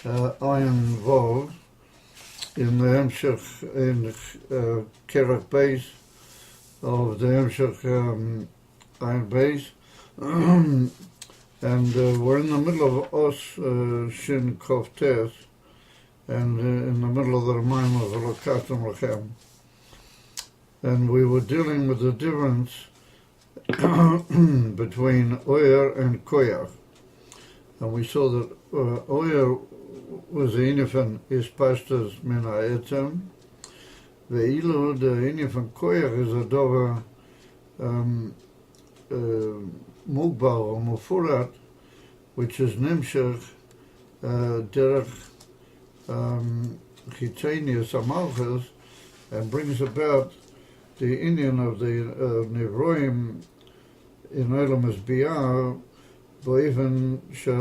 Ain Beis in the Hemshech in Ain Beis of the Hemshech Ain Beis. And we're in the middle of Os Shin Koftes, and in the middle of the Remaim of Elokatim Lechem. And we were dealing with the difference between Oyer and Koyach. And we saw that Oyer was the inyan is pastas min ha'etzem, ve'ilu the inyan Koyach is a dover mugbar or mufurat, which is nimshach derech chitenius amalchus, and brings about the inyan of the nivroim in Olam Biyah, באופן של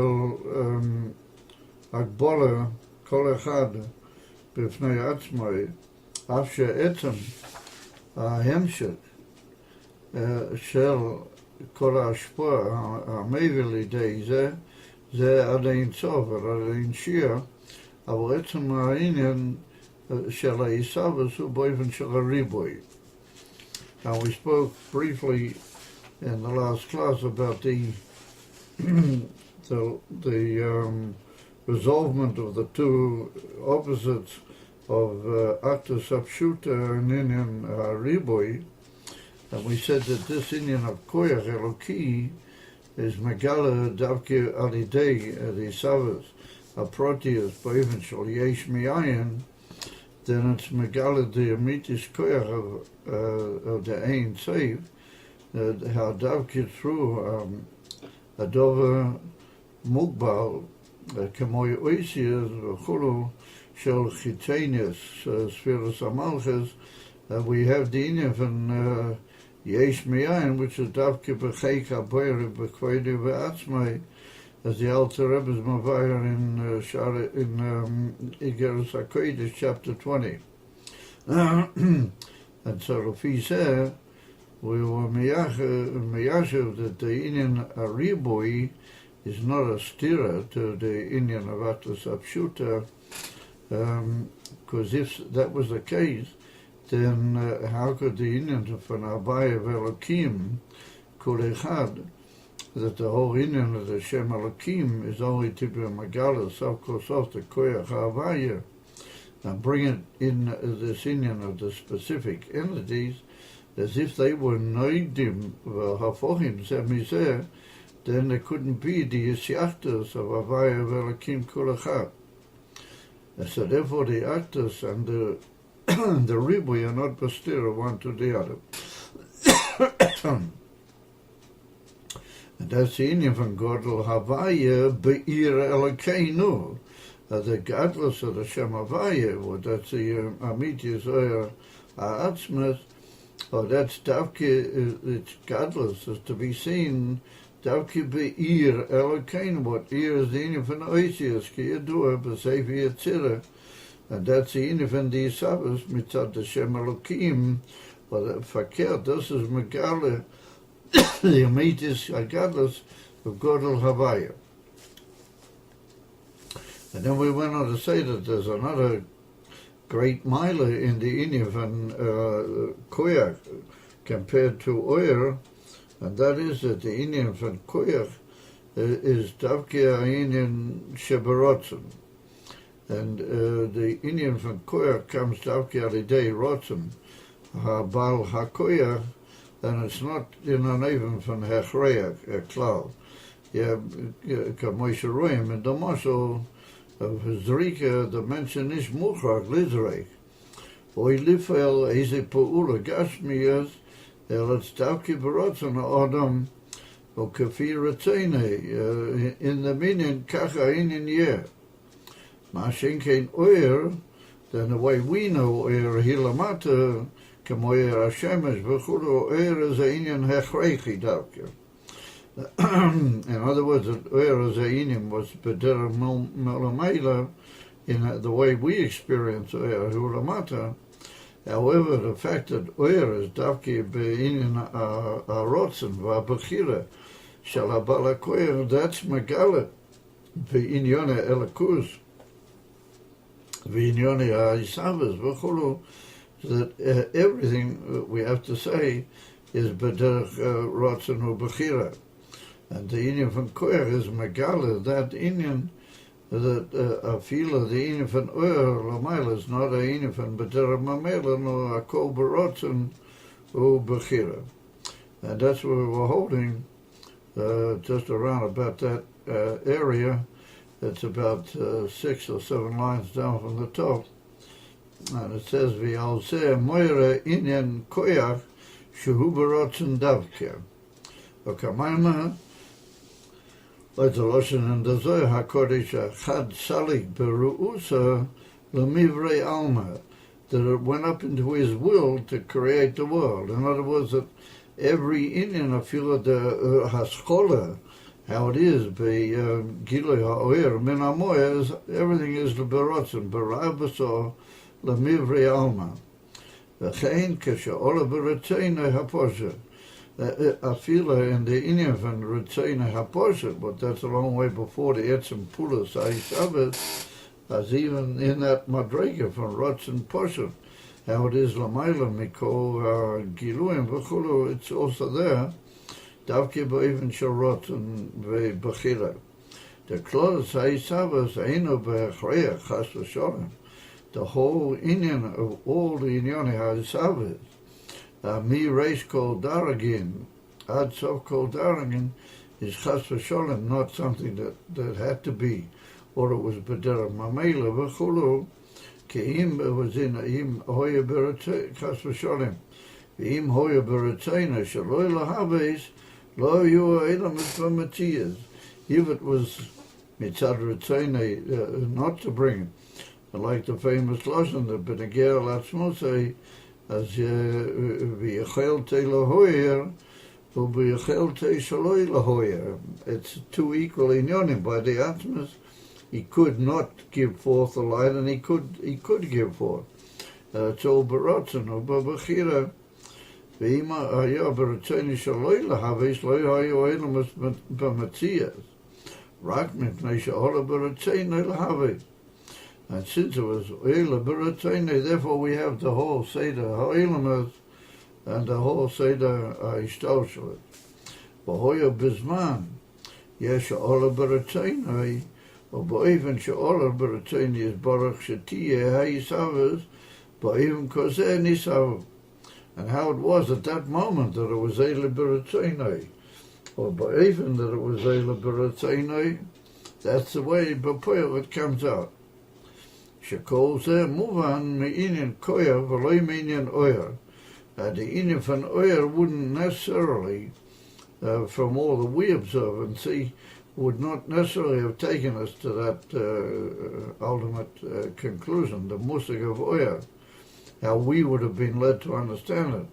הגבלה כל אחד בפני עצמו, אף שעצם ההמשך של כל ההשפעה המביא לידי זה עד אין סוף, עד אין שיר, אבל עצם העניין של העיסאוויס הוא באופן של הריבוי. And we spoke briefly in the last class about the resolvement of the two opposites of Actus Apshuta and Inyan Ribui, and we said that this Inyan of Koyach Eloki is Megala Davke Alidei Elisavas Aprotius Boivin Shal Yesh Miayin, then it's Megala the Amitis Koyach of the Ain Save, how Davke through הדובר מוגבל, כמו יויסיאס וכולו, של חיצניאס, ספירס המלכס, we have the inyan from יש מאין, which is דווקא בחיק הבוירי בכבודי ועצמי, as the Alter Rebbe is מבאר in Igeres HaKodesh, chapter 20. And so לפי זה, we were meyashiv that the inyan Ariboi is not a stira to the inyan of Actus Apshuta, because if that was the case, then how could the inyan from Abaya Velokim Kol Echad, that the whole inyan of the Shem Elokim is only to be a Megala, Sof Kosof, the Koyach HaAvaya, and bring it in this inyan of the specific entities, as if they were noidim v'hafochim zemizeh, then there couldn't be the yisiachtos of Avaya v'elakim kol echad. So therefore the actos and the ribui are not bastira one to the other. And that's the inyan from Godel Havaya be'ir Elokeinu, the godless of the Shem Havaya, well, that's the Amitis Oyer Ha'atzmes. Oh, that's Davke, it's godless, is to be seen, Davke be'ir Elokeinu, what ir is the inyan from Oisias, ki yadua, b'sefi yitzira, and that's the inyan from the Yisavas, mitzad the Shem Elokim, but fakir, this is Megala, the Amitis godless of Godel Havaya. And then we went on to say that there's another great miler in the inyan from Koyach compared to Oyer, and that is that the inyan from Koyach is Davke Inyan Sheberotzen, and the inyan from Koyach comes Davke Alidei Rotzen, Bal HaKoyach, and it's not even from Hechreach, Klal. Yeah, Moshe Roim, and the Moshe of Zrika, the mention is Muchach, Lizrek. Oy Lifel, Eze Pa'ula, Gashmiyas, Eletz Davke Barotzen, Adam, O Kafi Ratzene, in the Minyan, Kacha Inyan Yeh. Mashenkein Oyer, then the way we know Oyer Hilamata, Kamoyer Hashemesh, V'chulo, Oyer is a Inyan Hechrechi Davke. In other words, Oyer Zaynim was Beder Melamayla in the way we experience Oyer Hulamata. However, the fact that Oyer is Davke Be'inyan Arotzen V'Abachira Shalabala Koyer, that's Megala Be'inyone Elakus v'inyoni ha'isavas v'chulu, that everything we have to say is b'derech rotzen u'bechira. And the inyan from koyach is megala, that inyan, that afila, the inyan from oyer l'mayla is not a inyan from b'derech mamela, nor a kol b'rotzen u'bechira. And that's where we're holding, just around about that area. It's about 6 or 7 lines down from the top. And it says, V'al zeh moire inyan koyach shehu b'rotzen davke. V'kamayna, like the Lashon and the Zohar HaKodesh, Chad Salik Beru'usa L'mivrei Alma, that it went up into his will to create the world. In other words, that every Inyan, I feel the Haschola, how it is, be Gilui Ha'oyer, Min HaMoyer, everything is the Berotzen, Barabaso L'mivrei Alma. V'chein K'sha'ola Beretzeina HaPoshet. I feel in the Inyan from Retzeina HaPoshet, but that's a long way before the Etzem Pulas HaYishabet, as even in that Madrega from Rotzen Poshet, how it is Lamayla Mikol Giluim V'chulu, it's also there, Davke B'even Shel Rotzen V'Bechira. The Klodas HaYishabet Eino B'Echreya Chas V'Sholem, the whole Inyan of all the Inyoni HaYishabet, mi reish kol daragin, ad sof kol daragin, is chas v'sholem, not something that had to be, or it was b'derech mamela v'chulu, ke'im it was in im hoya b'retzeina, chas v'sholem, v'im hoya b'retzeina, shaloi lahaves, lo yu elam v'matiyas. If it was mitzad retzeina, not to bring, like the famous Lashon, the Beneger Latzmosei, as v'yechelte lahoyer, v'yechelte shaloi lahoyer. It's two equal inyonim. By the Atmas, he could not give forth the light, and he could give forth. It's all b'rotzen or b'bechira. V'ima haya b'rotzeni shaloi lahaves lo hayo elamas b'matzias. Rak mipnei she'ola b'rotzeni lahaves. And since it was Oila B'Ratzeina, therefore we have the whole Seder Ha'olamas and the whole Seder Ha'ishtoshelet. V'hoya B'zman, Yesh Ha'ola B'Ratzeina, or B'oiven She'ola B'Ratzeina is Baruch Shetiyeh Ha'yisavas, B'oiven Kozeh Nisav. And how it was at that moment that it was Oila B'Ratzeina, or B'oiven that it was Oila B'Ratzeina, that's the way B'poel it comes out. Shekol zeh muvan me'inyan koyer v'loi me'inyan oyer. The inyan from oyer wouldn't necessarily, from all that we observe and see, would not necessarily have taken us to that ultimate conclusion, the musig of oyer, how we would have been led to understand it.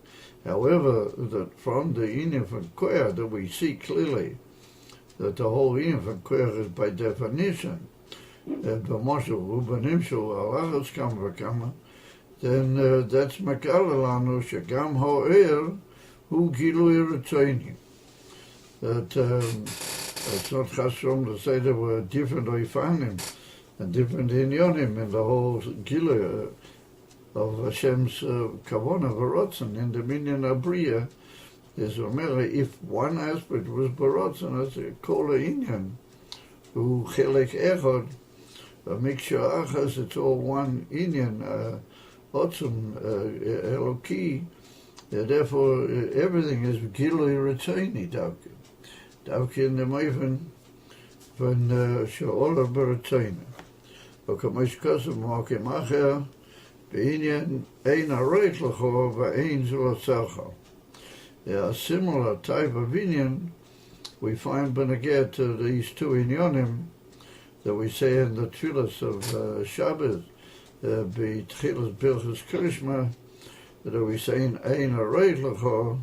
However, that from the inyan from koyer that we see clearly that the whole inyan from koyer is by definition then that's makala lanu shegam ha'oyer hu gilui retzeini. That it's not chasrom to say there were different oifanim and different inyonim in the whole gilui of Hashem's kavona v'rotzen in the minyan abriya. Is if one aspect was barotzen, that's a kol inyan hu chelek echad. Mixture achas, it's all one inyan, otzum, eloki. Therefore, everything is gilui retzeini, davke. Davke in the meifen van she'ola b'retzeina. V'kamosh kosem makim acher, b'inyan ein areich l'cho, v'ein zulotzacha. There are similar type of inyan we find beneged to these two inyanim that we say in the tefillas of Shabbos, b'tchilas bilchus krishma, that we say in ein areich l'cho.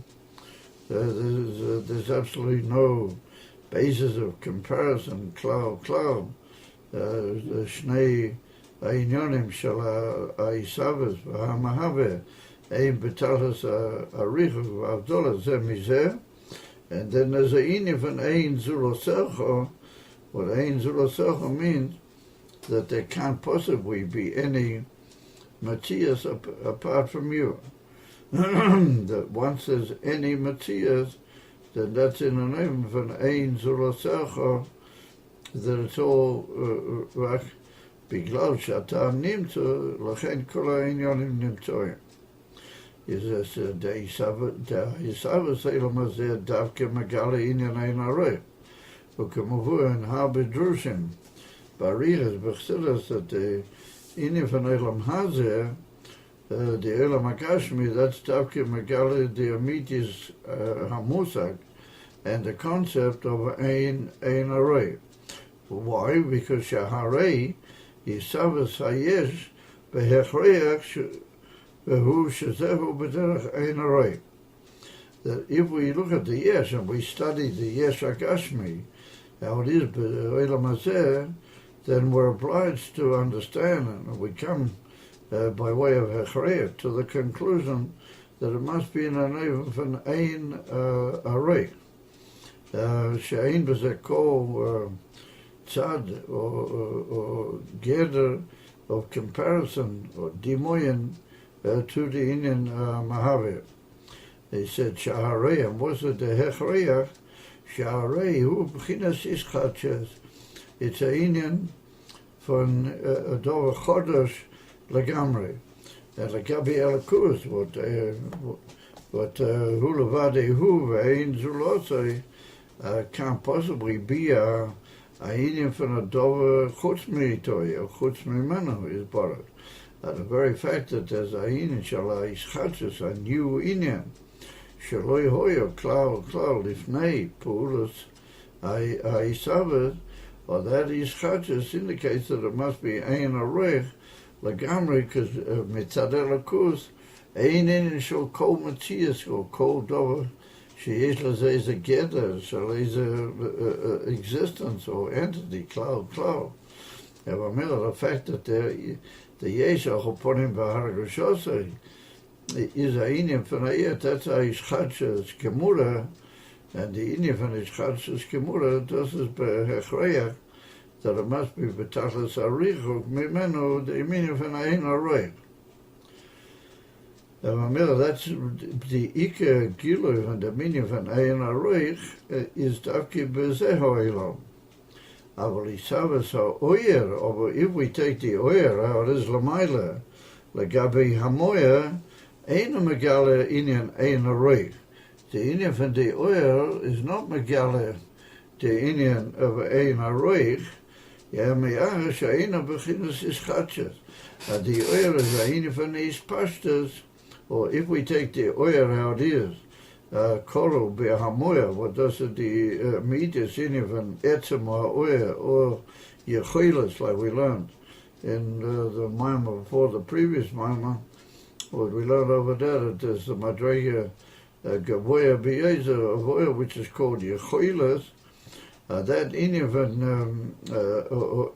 There's absolutely no basis of comparison. Klau, the shnei inyonim shel ha'isavos v'hamahave, ein b'talchas arichus v'avdola zeh mizeh, and then there's a inyan von ein zulosecho. What Ein Zulosecha means that there can't possibly be any Matthias apart from you. That once there's any Matthias, then that's in the name of an Ain Zulasecha, that it's all רק בגלל שאתה נמצא, לכן כל העניינים נמצאים. הישאב הסלם הזה דווקא מגלה עניין עין הרי, וכמובן הרבה דרושים בריחס בחסידות that עניין von עולם הזה, the עולם הגשמי, that's דווקא מגלה the amitis המושג and the concept of עין הרי. Why? Because שהרי יסבס היש בהכרח והוא שזהו בדרך עין הרי. That if we look at the yesh and we study the yesh agashmi, how it is b'olam hazeh, then we're obliged to understand, and we come by way of hechrei to the conclusion that it must be in a name of an ein array. She'ein b'zeh kol tzad or gather of comparison or dimoyen to the Indian Mahavir. They said Shaharei, and was it the Hechreach? Shaharei, who b'chinas ischatches. It's a Indian from a Dover Chodesh Lagamri. Lagabi Elakus, what Hulevade Hu Ve'ein Zulosei can't possibly be a Indian from a Dover Chutz Mi'itoi, or Chutz Mimenu is borrowed. The very fact that there's a Indian Shala Ischatches, a new Indian, Shaloi Hoyo, Klal, Lifnei, Pulus, Aisavet, or that Ischatches indicates that it must be Ein Arech, Lagamri, because Mitzadel Akus, Ein Indian Shal Kol Matthias, or Kol Dover, Sheyesh Lazeh is a Geder, Shal is a existence or entity, Klal. The fact that the Yeshach upon him Baharagoshosei is a Indian from Ayat, that's a Ischatches Kemura, and the Indian from Ischatches Kemura does is Behechreach, that it must be Betachlis Arichuk, Mimenu, the meaning from Ein Arei. That's the Ike Gilu, and the meaning from Ein Arei is Davki Bezeho Elam. If we take the oyer, how it is lamaila, legabi hamoya, ein megale inyan ein arei. The inyan from the oyer is not megale the inyan of ein arei. Yeah, me'ar she'eina b'chinas ischatches. The oyer is a inyan from the ispashtas, or if we take the oyer how it is, Koro be'hamoya, what does it, the medias in even etzem or yechilas, like we learned in the Maimah before the previous Maimah, what we learned over there, that there's the Madrega Gavoya Be'ezer of oil, which is called yechilas, that in even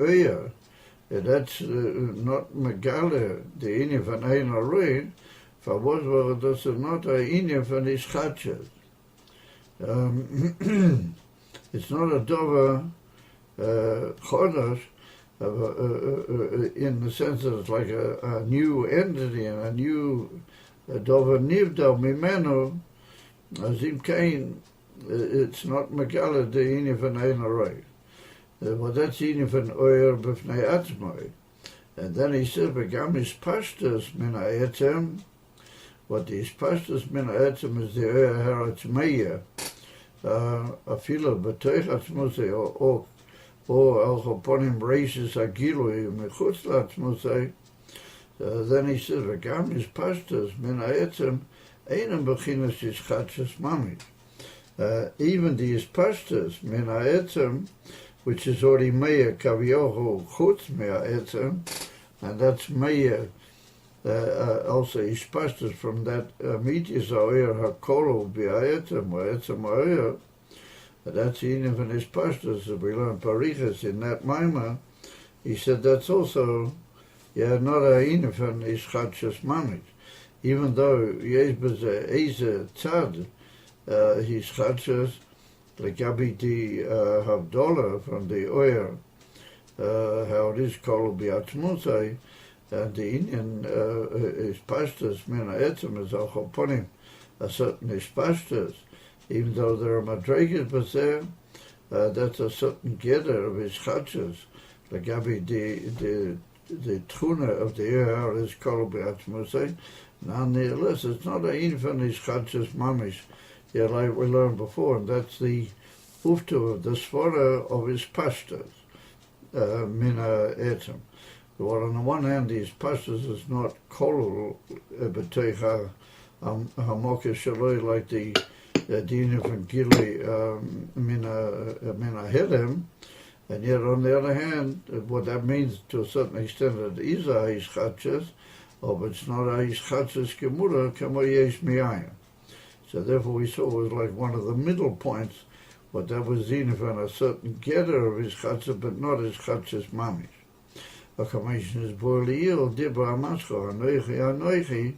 oyer, that's not Megale, the in even Ein Arei, das ist not a Indian from Ischatches. It's not a Dover Chodesh in the sense that it's like a new entity and a new Dover Nivdal Mimenu, Azim Kain, it's not Megala the Indian from Ein Arei. But that's Indian from Oyer B'fnei Atzmai. And then he says, Begamis Pashtas Min Ha'etzem. What the Ispashtas Min Ha'etzem is the Oyer Haratzmeya. Afila B'toich Atzmosei, or also upon him raises Agilui Mechutz Latzmosei. Then he says, Begamis Pashtas Min Ha'etzem Einam B'chinas Ischatches Mamit. Even the Ispashtas Min Ha'etzem, which is already Meya Kavioho Chutz Me'Ha'etzem, and that's Meya also Ispashtas from that Mitis Ha'oyer HaKolo B'Ha'etzem or Etzem Ha'oyer. That's even Ispashtas that we learned Parichas in that Maimah. He said that's also not a Inifan Ischatches Mamit. Even though Yezbez Eze Tzad Ischatches, like Gabi the Havdola from the Oyer, how it is called Biatzmusai, and the Indian is pashtas, mina etzem is achoponim, a certain is pashtas, even though there are madrigas, but there, that's a certain gather of his chachas. The gabi, the truna of the air is called Biatzmusai. Nonetheless, it's not a infant his chachas mamish, like we learned before, and that's the uftu of the svara of his pashtas, mina etzem. Well, on the one hand, these pashtas is not kolul b'teicha hamokesh shaloi like the dina from Gili mina hedem, and yet on the other hand, what that means to a certain extent that is a ish chachas, but it's not a ish chachas gemura kamo yesh miyayin. So therefore, we saw it was like one of the middle points, but that was dina from a certain gather of his chachas, but not his chachas mamish. A commission is boiliel dibra mascho anoichi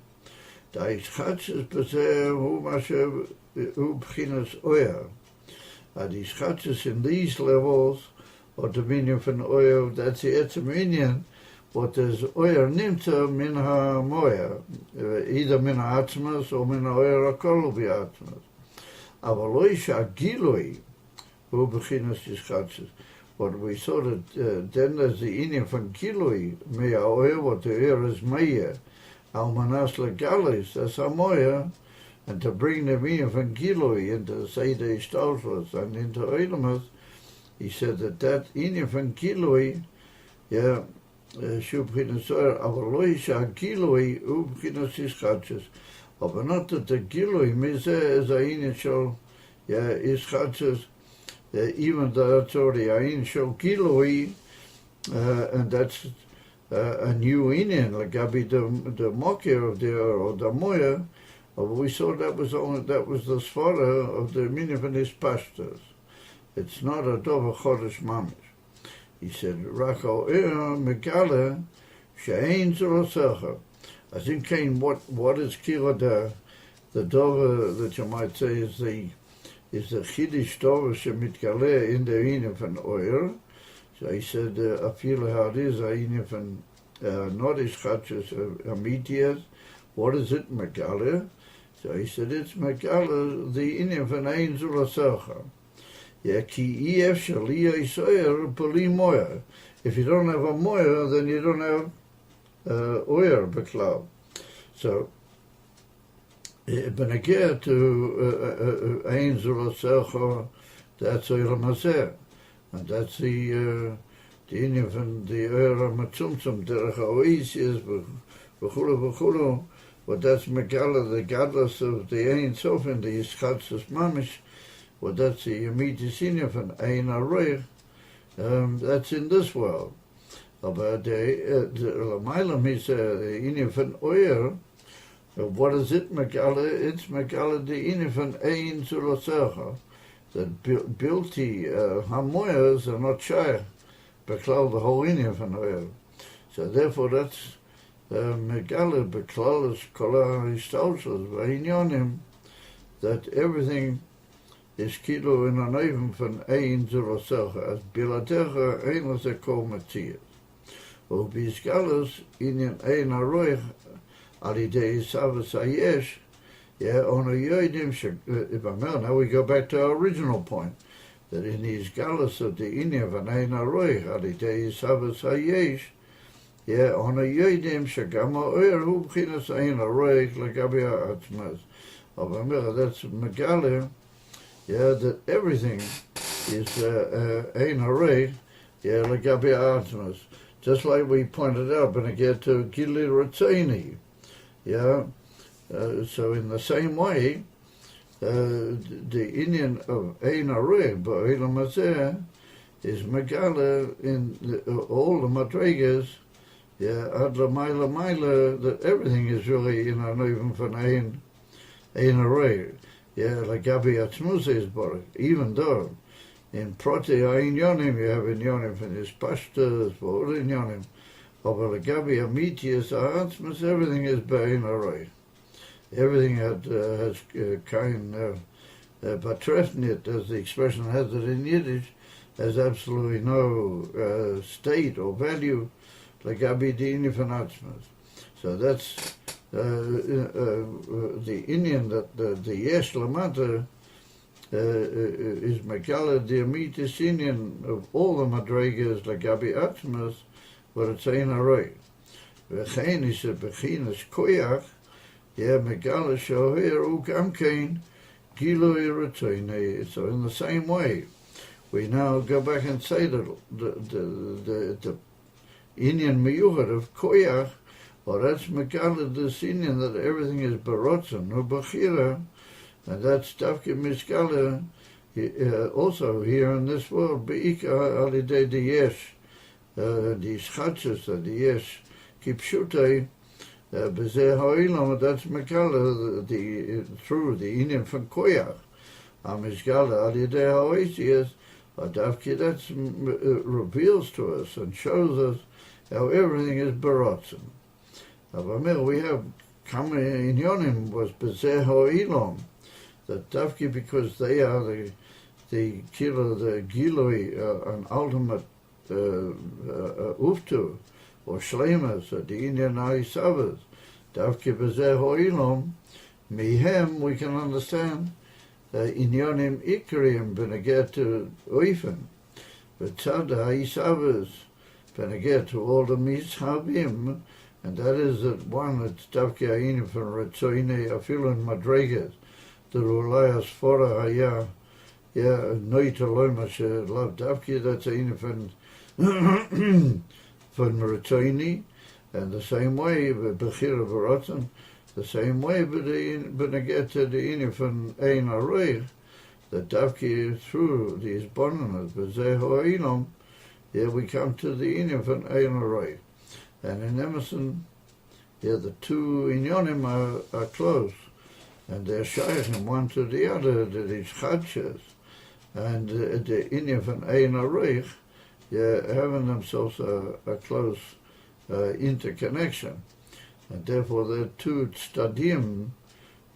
da is chachas bezer hu mashe hu bchinas oyer. The chachas in these levels, or dominion from oyer, that's the etzeminian, but there's oyer nimtza min ha moyer, either min ha atzmas or min ha oyer akol bi atzmas. Aber lo isha giloi hu bchinas is chachas. But we saw that then there's the Indian from Kilui, Mea Oya, what the air is Maya, Almanas Legalis, that's Amoya, and to bring the Indian from Kilui into Seder Istalfos and into Oilamas, he said that Indian from Kilui, yeah, Shubhinas Oya, Avaloisha Kilui, Ubhinas Ischachas, but not that the Kilui, Mese is a Indian show, yeah, Ischachas, even though that's already Ain Shel Kiloi, and that's a new Indian, like Gabi the Mokir of the or the Moya, we saw that was the svara of the Minivanis pastors. It's not a Dova Chodesh Mamish. He said, Rako Megala Shein Zorosecha. I think Cain, what is Kira the Dova that you might say is the Chiddush Torah shemitgaleh in the Inyan von Oyer. So he said, Afil how it is, a Inyan von not is Chachas Amitias. What is it, Megaleh? So he said, it's Megaleh, the Inyan von Ein Zulasecha. Yeah, ki ef shalia isoyer beli moyer. If you don't have a moyer, then you don't have Oyer beklav. So, Beneger to Ein Zulasecha, that's Oilam Hazeh. And that's the Inyan from the Oyer Matzumtzum, Derech HaOisias, V'chulu, but that's Megala, the godless of the Ein Sof, and the Yischatzes Mamish, well, that's the Yamitis Inyan from Ein Aroich, that's in this world. But the Lamailam is the Inyan from Oyer. What is it, Megala? It's Megala the Inyan from Ein Zulasecha. That Bilti Hamoyas are not shy, Beklal the whole Inyan from Oyer. So therefore that's Megala Beklal is Kola Histausos V'Inyonim, that everything is Kilo in an even from Ein Zulasecha, as Bilatecha Ein Laseko Matziyas. Ubizgalas Inyan Ein Aroich Alidei Savas Ayesh, yeah, on a Yoidim now we go back to our original point, that in these galas of the Inyan van Ein Aroich Alidei Savas Ayesh, yeah, on a Yoidim Shagama Oyer Hu B'chinas Ein Aroich Lagabi Ha'atzmas. That's Megala, yeah, that everything is Ein Aroich, yeah, Lagabi Ha'atzmas. Just like we pointed out, when I get to Gili Ratzeni, yeah. So in the same way, the Inyan of Ein Aroich Ba'olam Hazeh is Megala in all the Madrigas, yeah, Ad Maila, that everything is really in an even from Ein Aroich, yeah, like Gabi Atzmus is Baruch, even though in Prote Ein Yonim you have in Yonim from his pashtas, for all in Yonim, but like Gabi Amitias Atzmus, everything is Ba'Ein Aroich. Everything has kind Batrefnit, as the expression has it in Yiddish, has absolutely no state or value legabi the Inyan von Atzmas. So that's the Inyan that the Yesh Lamata is Megala the Amitis Inyan of all the Madregas legabi Atzmas, but it's Ein Aroi. V'chein is a Bechinas Koyach, Megala Shoher Ugamkein Giloi Ratoinei. So in the same way, we now go back and say that the Inyan Miyuchad of Koyach, or that's Megala this Inyan that everything is Barotzen, no Bachira, and that's Davke Miskala also here in this world, Be'ika Alidei the Yesh, the Ischatzus, the Yesh, Kipshutei, Bezeh Ha'ilam, that's Megala, through the Inyan von Koyach, Amizgala Alidei Ha'oisias, Davke that reveals to us and shows us how everything is Barotzen. We have Kama Inyonim was Bezeh Ha'ilam, that Davke because they are the Giloi, an ultimate Uftu, or Shlemas, the Inyan Ha'isavas, Davke Bezeh Ha'ilam, Mihem, we can understand, Inyonim Ikrim beneger to Oifen, V'tzad Ha'isavas beneger to all the Mishabim, and that is that one that's Davke Ha'inyan von Ratzoinei Afilun Madregas, the Rulayas Fora Haya, Noita Loima Lav Davke, that's Ha'inyan von Ratzoinei, and the same way, Bechira Barotzen, the same way, but beneger to the Inyan von Ein Aroi, that Davke through these bonanas, Bezeh Ha'ilam, we come to the Inyan von Ein Aroi. And in Emerson, the two Inyonim are close, and they're shayachim one to the other, the Ischatzus, and the Inyan von Ein Aroi, having themselves a close interconnection. And therefore, the two Tzadim,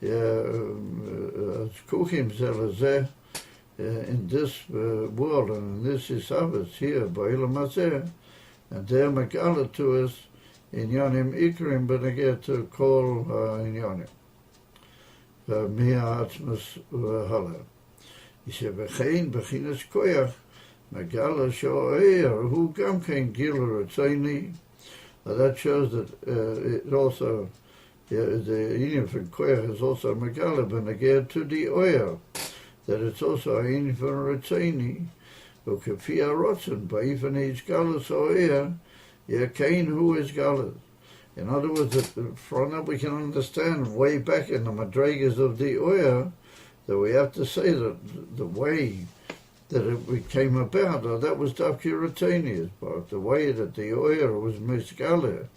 Kuchim Zelazeh, in this world and in this Isavas here, Ba'ilam Hazeh, and they're Megala to us Inyonim Ikrim, but again to call Inyonim. Mia Atzmas Hala. He said, V'chein Bechinas Koyach, Megala Sho'er, who Gamkein Gilur Etzaini. That shows that it also, the Inyan von Koyach is also Megala, but again to the Oyer, that it's also a Inyan von Retzaini, who Kefi Arotzen, Ba'ifan Eitz Galus Oyer, Kain who is Galus. In other words, from that we can understand way back in the Madregas of the Oyer, that we have to say that the way that it came about, that was Davke Retzaini's part, the way that the Oyer was Miskale,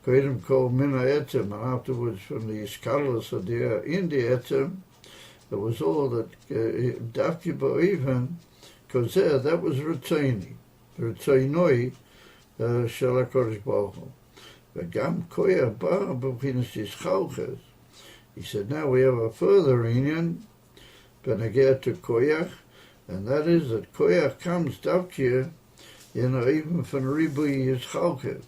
Kodim called Mina Etzem, and afterwards from the Iskalos of the in the Etzem, it was all that Davke Ba'ifan, because that was Retzaini, Retzainoi Shel HaKadosh Baruch Hu. V'gam Koyach Ba B'chinas Yischalches. He said, now we have a further Inyan, beneger to Koyach, and that is that Koyach comes Davke, even from Ribui Yischalches.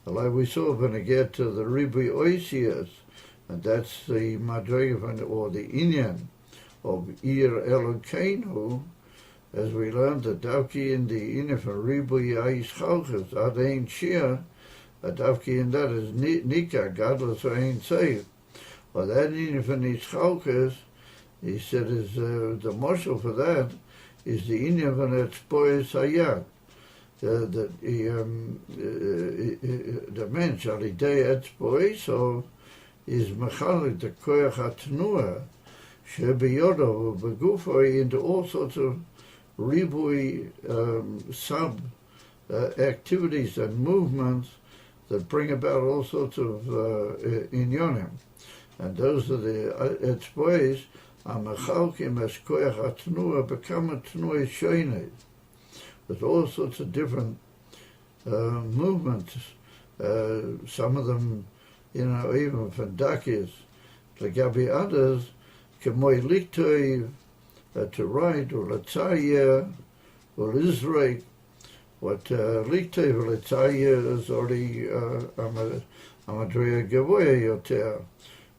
Like we saw beneger to the Ribui Oisias, and that's the Madrega or the Inyan of Ir Elokeinu, as we learned that Davke in the Inyan from Ribui Yischalches, Ain Shiur, Davke in that is Nika, godless or ain't saved. Well, that Inyan from Yischalches, he said, is the marshal for that is the Inyan von Etzbois Hayat. The mensch alidei Etzboiso is mechalik the koyach hatnua shebeyodo begufo into all sorts of ribui sub activities and movements that bring about all sorts of inyonim, and those are the Etzbois. Amachalkim as koyach hatnua become a tnua shoynes. There's all sorts of different movements. Some of them, even from dakis, legabi others, kemoy liktoi, to write or latzayer, Well, Israel, what Liktevel Etzaya is already Amadrea Gavoya Yoter,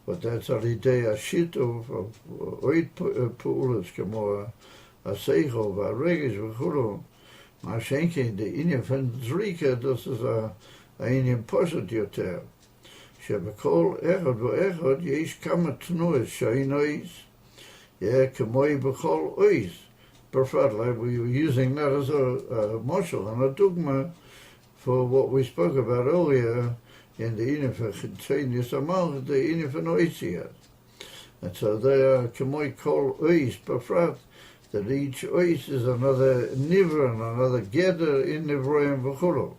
but that's already a shit of oit pools, Kamo, a Seichel, a Regis, Vachulu. Maar schenke in de Indië van Zrika, dat is een Indië posit Yoter. שבכל אחד ואחד יש כמה תנועות שונות, כמו בכל אויס. Preferred, like we were using that as a marshal and a dogma for what we spoke about earlier in the Indian for Chintenius Amal, the Indian for Noisias. And so they are Kamoi Kol Ois, preferred that each Ois is another Niver and another Gather in Nivroim Vachulu.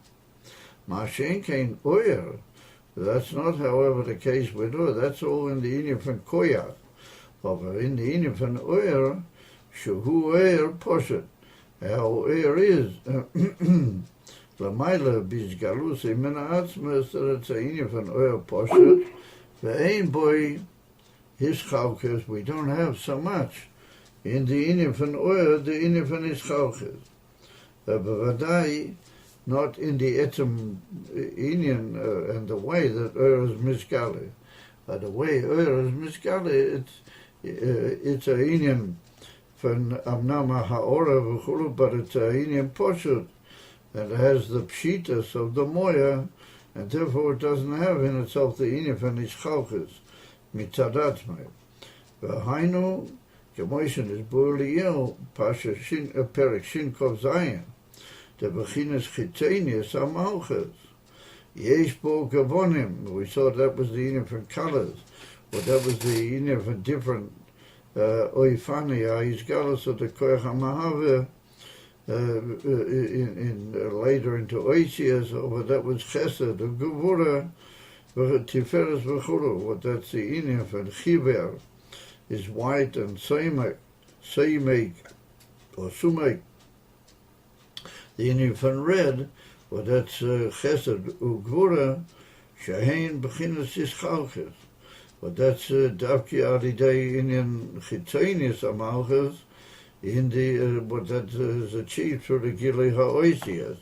Mashen Kain Oyer. That's not, however, the case with Oyer. That's all in the Indian from Koyach. But in the Indian from Oyer, Shuhu Oyer Poshet. How Oyer is, Lamaila Bizgalus, Imena Atzmas, that it's a Indian from Oyer Poshet. The Ain Beis, his Chalkes, we don't have so much. In the Indian from Oyer, the Indian from his Chalkes. Bavadai, not in the etzem Indian and the way that is miskale. But the way is miskale, it's a Indian from Amnama Haora v'chulu, but it's a Indian poshut, and it has the pshitas of the moya, and therefore it doesn't have in itself the Indian from his chalkes, mitzadatmei. V'hainu, Kemoishin is Bu'liyel, Pasha Perek Shinkov Zayin. The Bechinas Chitenius Amalchas. Yesh Bo Gavonim. We saw that was the union for colors. Well, that was the union for different Oifani, Aizgalas of the Koyach HaMahave later into Oisias, but that was Chesed, the Gevura, Tiferes V'chulu. What that's the union for Chiver is white and Seimek, or Sumek. The union from red, well, that's Chesed Ugvura, Shahain Bechinas Ischalches. But that's Davki Adidei Indian Chitenius Amalches, in the what that is achieved through the Gili Ha'oisias.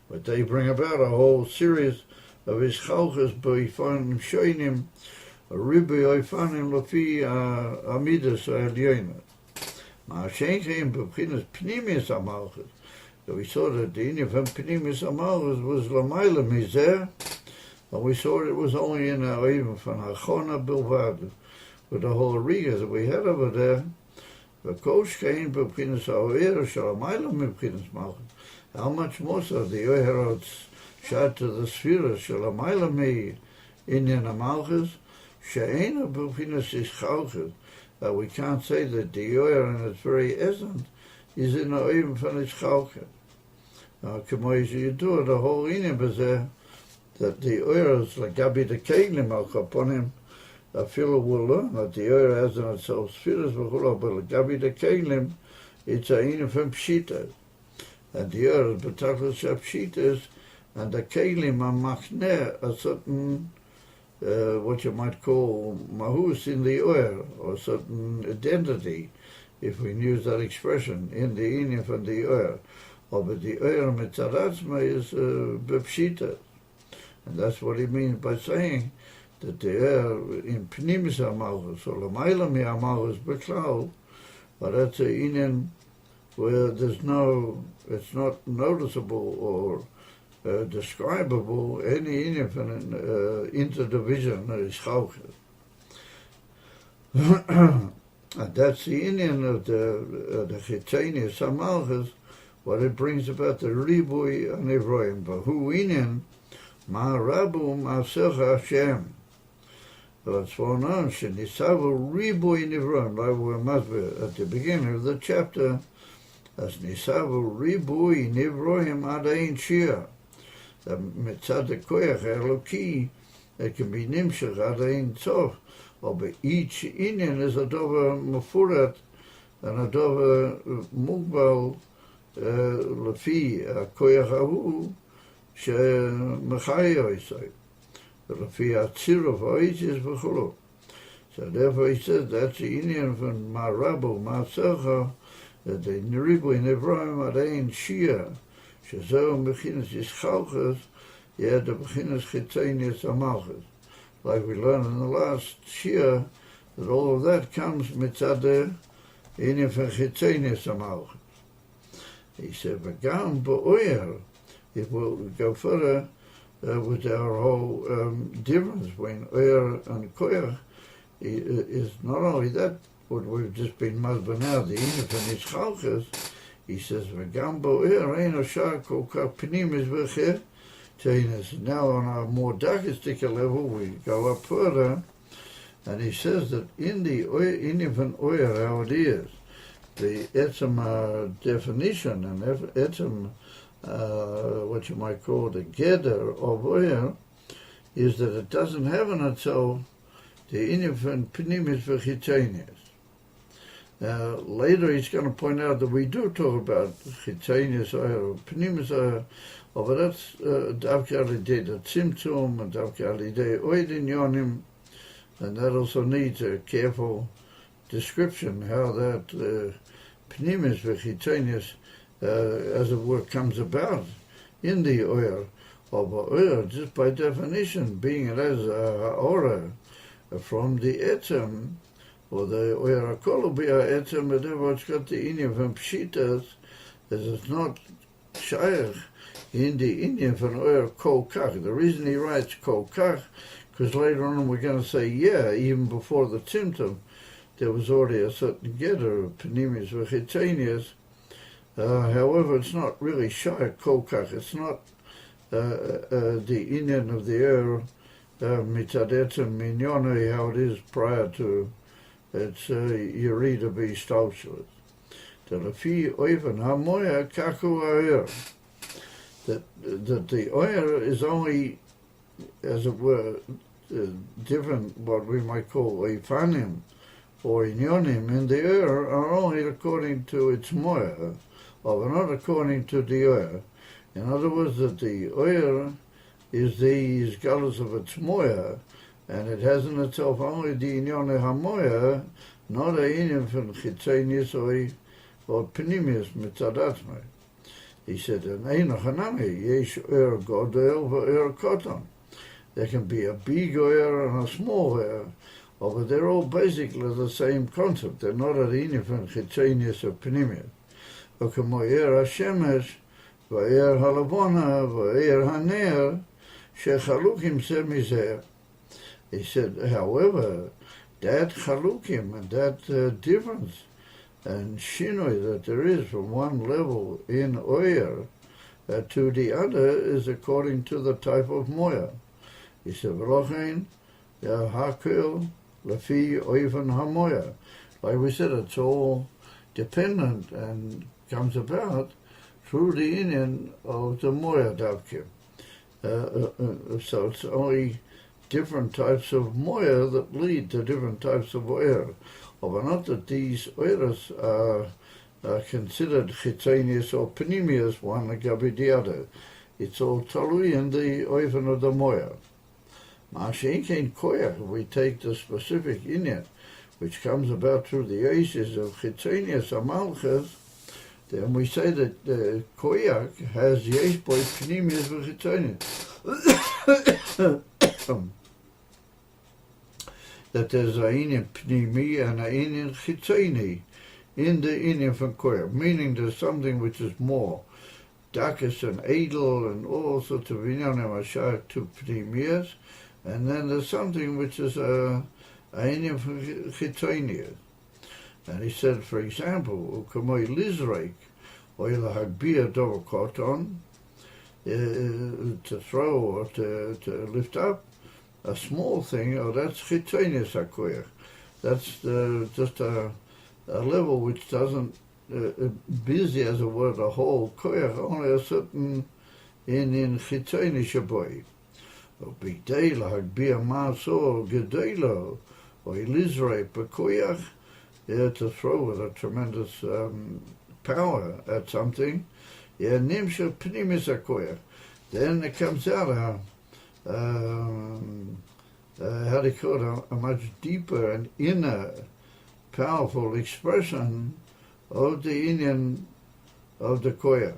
But they bring about a whole series of Ischalches B'Ifanim Shoinim, Ribi Oifanim Lafi Amidas Alyoina. Ma'ashenkeim Bechinas Pnimius Amalches. So we saw that the Indian from Pnimis Amalus was Lamaila Mizer, and we saw it was only in our even from Hachona Bilvad, with the whole Riga that we had over there. The coach came to Pnimis Aoir, Shalamaila Mipkinis Malchus. How much more so the Oherots shot to the sphere, Shalamaila Me Indian Amalchus, Shaina Pnimis Ischalchus, that we can't say that the Oher in its very essence is in the even from its chalke. Now, you do the whole Indian Bazar, that the oils, like Gabi the Keglim, upon him, a fellow will learn that the oil has in itself spheres, but Gabi the Keglim, it's a Indian from Pshitas. And the oils, but Pshitas, and the Keglim are machne, a certain, what you might call mahus in the oil, or certain identity, if we use that expression, in the Indian from the oil. Or but the oil mitzaratzma is bepshita. And that's what he means by saying that the oil in pnimis amalchus, or l'mayla mi amalchus beklal, but that's an Indian where there's no, it's not noticeable or describable any Indian from an interdivision is chalchus. And that's the Indian of the Chitenius Amalchus, what it brings about the Ribui and Evroim. But who Indian, Ma Rabu Ma'asecha Hashem. So it's well known, Shenisavu Ribui Nevroim, like we must be at the beginning of the chapter, as Nisavu Ribui Nevroim Adain Shiur. The Mitzad Koyach Eloki, it can be Nimshach Adain Tzof. But each Indian is a dover mafurat and a dover mugbal lefi koyach hahu shemechayo isay. Lefi atzirov oisis v'chulu. So therefore he says that's the Indian from Marabu Masecha the Neribu in Evrahim at Ain Shiur, Shazor Mechinas Yischalchas, the Bechinas Chitzenius Amalchas. Like we learned in the last Shiur, that all of that comes mitzad Inim von Chitzenius Amalchas. He said, V'gam ba'oyer, if we'll go further with our whole difference between oyer and koyach, is not only that, what we've just been masber now, the Inim von Yischalchas, he says, V'gam ba'oyer, ein oshar kol kach pnimis v'cher, now on a more darkistic level, we go up further, and he says that in the Inim von oyer, how it is, the etzem definition and etzem, what you might call the gather of oyer, is that it doesn't have in itself the Inim von pnimis v'chitzenius. Later he's going to point out that we do talk about chitzenius oyer, pnimis oyer, but that's davke al yidei the tzimtzum and davke al yidei oid inyonim, and that also needs a careful description how that pnimis v'chitzenius, as it were, comes about in the oyer of oyer, just by definition, being it as a aura from the etzem, or the oyer hakol b'ya etzem, whatever it's got the Inim von pshitas, as it's not shaykh in the Inim von oyer kol kach. The reason he writes kol kach, because later on we're going to say, yeah, even before the tzimtzum, there was already a certain gather of pnimis v'chitzenius. However, it's not really shaykh kol kach. It's not the inyan of the air mitzad etzem minyonei, how it is prior to its yerida b'istalshulas. The lefi oiven hamoya kaku ha'er. That the oyer is only, as it were, different, what we might call ifanim or inyonim in the air are only according to its moya, or not according to the oyer. In other words, that the oyer is the isgalus of its moya, and it has in itself only the inyone hamoya, not a inyam from chitzenius or pnimius mitzadatmai. He said, "And ein hanami yesh oyer godel v'oyer koton." There can be a big oyer and a small oyer, but they're all basically the same concept. They're not a inyam from chitzenius or pnimius. V'kamo oyer hashemesh v'oyer halavona v'oyer haner shechalukim se mizeh. He said, however, that chalukim and that difference and shinoi that there is from one level in oyer to the other is according to the type of moya. He said, v'lochein hakel lefi oiven hamoya. Like we said, it's all dependent and comes about through the inyan of the moya davke. So it's only different types of moya that lead to different types of oyer. But not that these oyers are considered chitzenius or pnimius, one agabi the other. It's all talui in the oiven of the moya. Ma'ashein koyach, we take the specific inyan, which comes about through the aces of chitzenius or malchus, then we say that the koyach has yesh boy pnimius v'chitzenius. That there's a inyan pnimi and a inyan chitzeni in the inyan from koyach, meaning there's something which is more dakis and edel and all sorts of inyanim ashar to pnimius, and then there's something which is a inyan from chitzenius. And he said, for example, u'kamoi lizreik or hagbia dover koton, to throw or to lift up a small thing, that's chitzenius hakoyach. That's just a level which doesn't busy, as it were, the whole koyach, only a certain in chitzeni shaboy. Or bigdela hagbia maso gedela or ilizrei bekoyach, to throw with a tremendous power at something. Nimsha pnimis hakoyach. Then it comes out how do you call it, a much deeper and inner powerful expression of the Indian of the koyach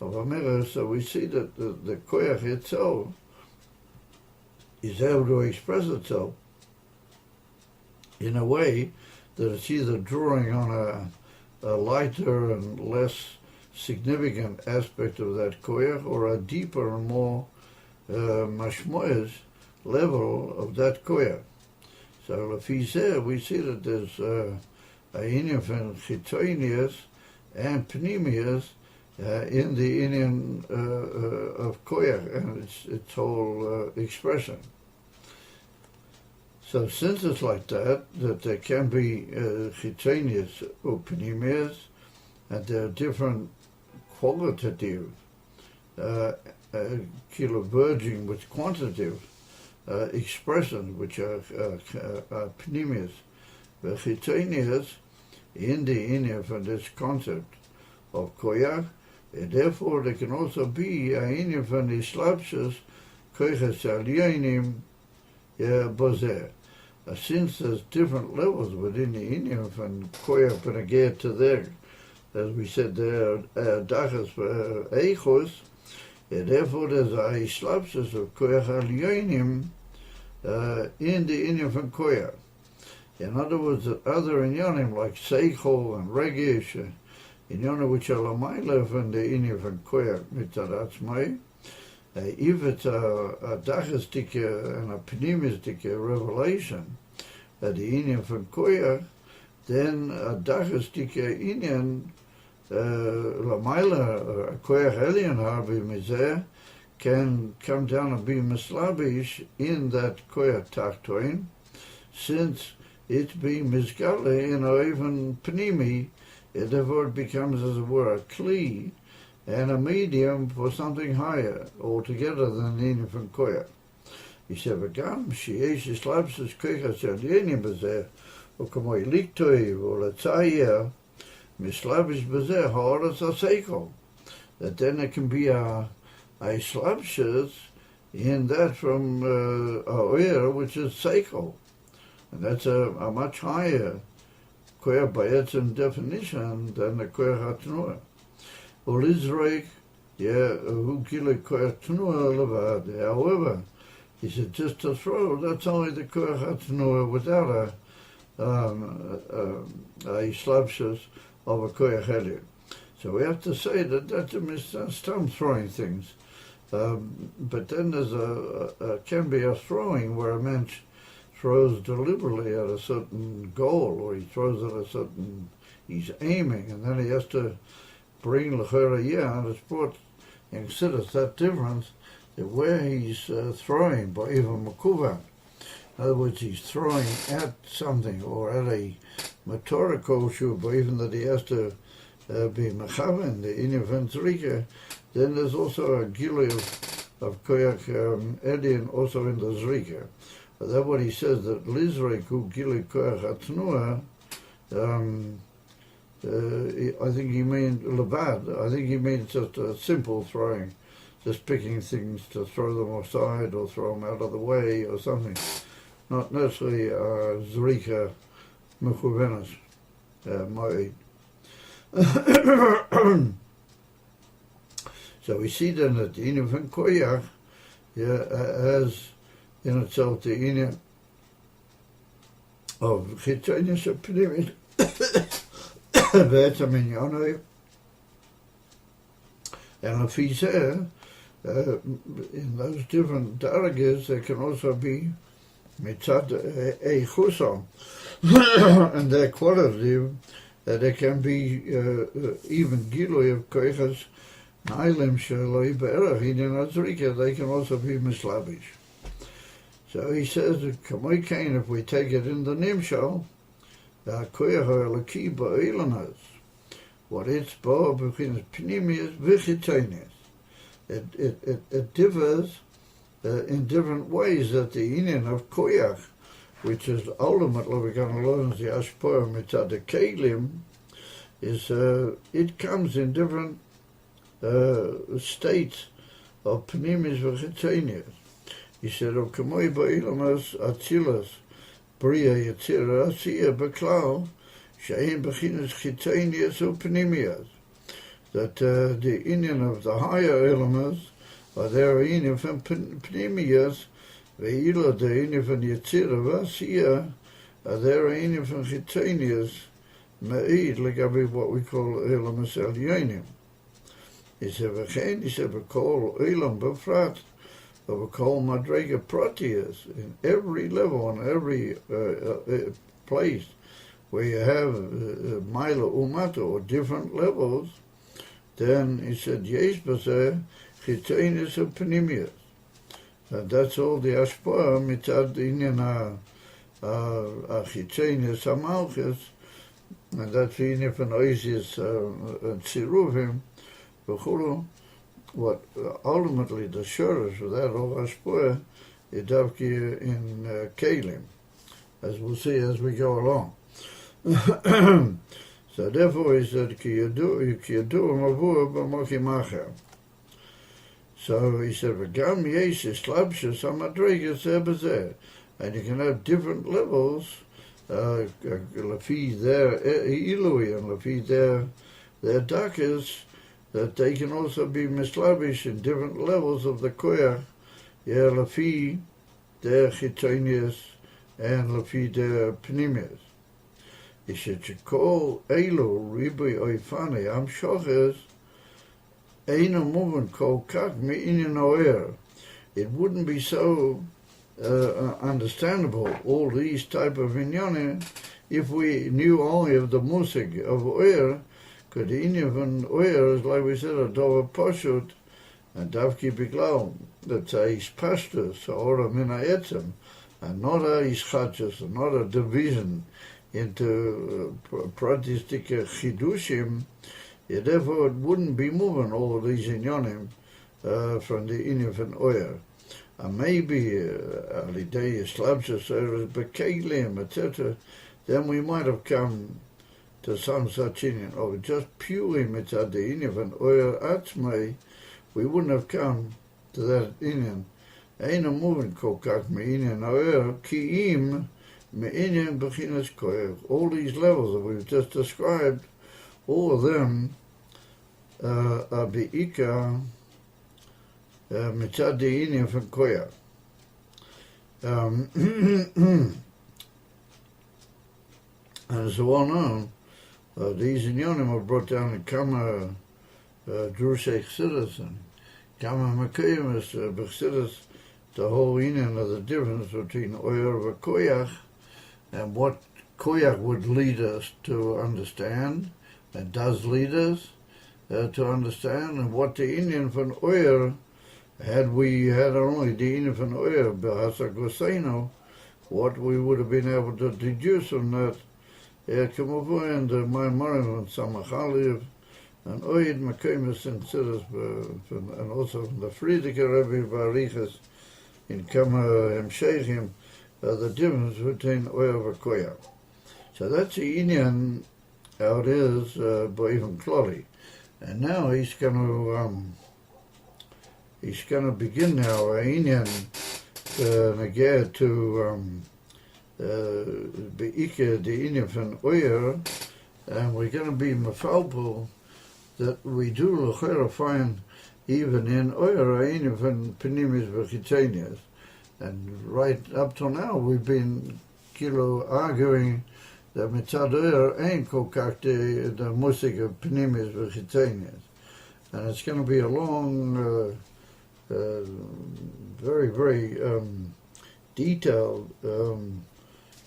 of America. So we see that the koyach itself is able to express itself in a way that it's either drawing on a lighter and less significant aspect of that koyach, or a deeper and more mashmoyes level of that koyach. So lefizeh, we see that there's a inyan from chitonius and pnimius in the inyan of koyach and its whole expression. So since it's like that there can be chitonius or pnimius, and there are different qualitative merging with quantitative expressions, which are pnimius, chitonius in the inyan from this concept of koyach, and therefore there can also be a inyan from the slapshus koyches alyonim bozer. Since there's different levels within the inyan from koyach beneged to there, as we said, there are dachas eichos, and therefore there's a slapshus of koyach alyonim in the inyan from koyach. In other words, other inyanim like seichel and regish, inyanim which are lamayla from the inyan from koyach mitzad atzmai, if it's a dachastik and a pnimistic revelation at the inyan from koyach, then a dachastik inyan lamayla koyach elyon harbi mizeh can come down and be mislabish in that koyach tachtoin, since it's being mizgale in even pnimi, therefore it becomes, as it were, a kli and a medium for something higher altogether than the inyan from koyach. He said, "V'gam sheyesh slapsus koyach alyonim b'zeh, u'kamoi liktoi v'olatzayer mislabish b'zeh ha'oras ha'seichel." That then there can be a slapshus in that from oir, which is seichel. And that's a much higher koyach by its definition than the koyach hatnua. Ulizreik, who gile koyach hatnua levad. However, he said just to throw, that's only the koyach hatnua without a slapshus of a koyach elyon. So we have to say that that's a mistam throwing things. But then there's can be a throwing where a man throws deliberately at a certain goal, or he throws at a certain, he's aiming, and then he has to bring l'chera on his sport, and considers that difference, that where he's throwing, by even makuvan, in other words, he's throwing at something, or at a motorical shoe, but even that he has to be mechaven, the inyan from zrika, then there's also a gilui of koyach elyon also in the zrika. That's what he says, that Lizrek who gili koyach hatnua, I think he means levad. I think he means just a simple throwing, just picking things to throw them aside or throw them out of the way or something. Not necessarily zrika mechuvenas ma'id. So we see then that the inyan from koyach has in itself the inyan of chitonius pnimit v'etzam inyanoi, and lefizeh in those different daragas there can also be mitzad eichusom and their qualitative, there can be even gilui of koychas nailim sheloi be'erach inyan azrika, they can also be mislabish. So he says that kamoikain, if we take it in the nimshal, koyach ha'elaki ba'ilanas, what it's bo between pnimius v'chitonius. It differs in different ways, that the inyan of koyach, which is ultimately we're going to learn the ashpoah mitzad the kelim, is it comes in different states of pnimius v'chitonius. He said, "O kamoi ba'ilamas atzilas bria yitzira asiya beklal She'ein bechinas chitonius upnimius, that the Indian of the higher elements are their Indian from pnimius, ve'ilo the Indian from Yetzirah v'Asiyah are their Indian from chitonius, me'id legabi what we call elements elyonim. He said, v'chein, he said, v'kol elam b'frat, or v'kol madrega proteus, in every level, in every place where you have Maila Umata, or different levels, then he said, Yesh b'zeh chitonius upnimius. And that's all the Ashpah mitzad inyan chitonius hamalchus, and that's the inyan from Oisius Tziruvim, v'chulu. What ultimately the shortage of that all Ashpah is davki in Kalim, as we'll see as we go along. So therefore he said, Ki yadu mavur b'moki macher. So he said, V'gam yesh islabshus hamadregas zeh b'zeh. And you can have different levels, lefi their ilui, and lefi their dakas, that they can also be mislabish in different levels of the koyach, lefi their chitonius, and lefi their pnimius. He said, Shekol elu ribui oifane am shoches eino moving kol kak me'inyan oer. It wouldn't be so understandable, all these type of inyanim, if we knew only of the musig of oer, because the inyan von oer is, like we said, a dover poshut, and davki biglau, that's a ispashtus, or a minayetzim, and not a ischachus, and not a division into pratistic chidushim, therefore it wouldn't be moving all of these inyanim from the inyan von oer. And maybe alidei slabshus eres bekelim, etc., then we might have come to some such inyan. Or just purely mitzad the inyan von oer atzmei, we wouldn't have come to that inyan. Eino moving kol kach me'inyan oer ki'im me'inyan b'chinas koyach. All these levels that we've just described, all of them are be'ika mitzad the inyan from koyach. And as well known, these inyanim are brought down in Kama Drusei Chassidus and Kama Mekayim B'Chassidus, the whole inyan of the difference between oyer and koyach, and what koyach would lead us to understand, and does lead us to understand, and what the inyan from oyer, had we had only the inyan from oyer b'hasa goseinu, what we would have been able to deduce from that. And my Marim and Samachaliv, and Oid Mekayim and Sidus, and also from the Friedrich Rebbe Barichas in Kama Hemsheichim, the difference between oyer and koyach. So that's the inyan, how it is, even Kloli. And now he's going to begin now inyan neged to beike the inyan from oyer, and we're going to be mafalpul that we do l'chera find even in oyer inyan from pnimis v'chitonius. And right up till now, we've been arguing that mitzad oyer ain't kol kach the musik of pnimis v'chitonius. And it's going to be a long, very, very detailed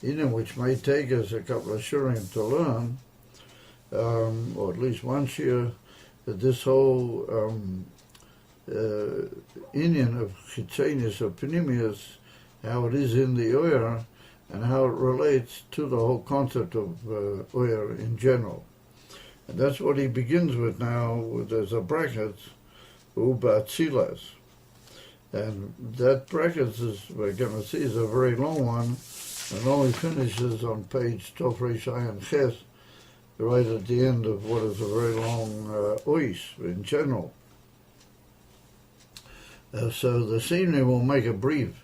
which may take us a couple of shurim to learn, or at least one shir, that this whole inyan of chitzenius or pnimius, how it is in the oyer, and how it relates to the whole concept of oyer in general. And that's what he begins with now, there's a bracket, ubatzilas. And that bracket, is we're going to see, is a very long one, and only finishes on page Tofrei Shayan Ches, right at the end of what is a very long ois in general. So this evening we'll make a brief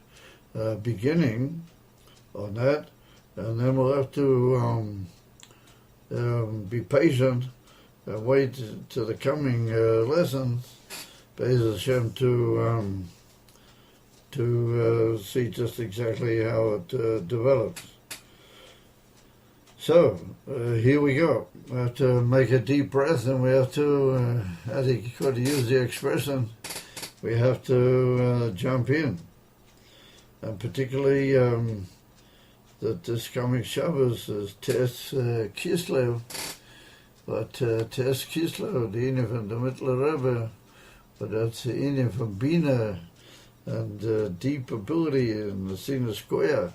beginning on that, and then we'll have to be patient and wait to the coming lessons, Be'ez Hashem, to see just exactly how it develops. So, here we go. We have to make a deep breath, and we have to, as he could use the expression, we have to jump in. And particularly that this coming Shabbos is Tes Kislev, but Tes Kislev, the Inyan from the Mittler Rebbe, but that's the Inyan from Bina, and deep ability in the Sinus Koya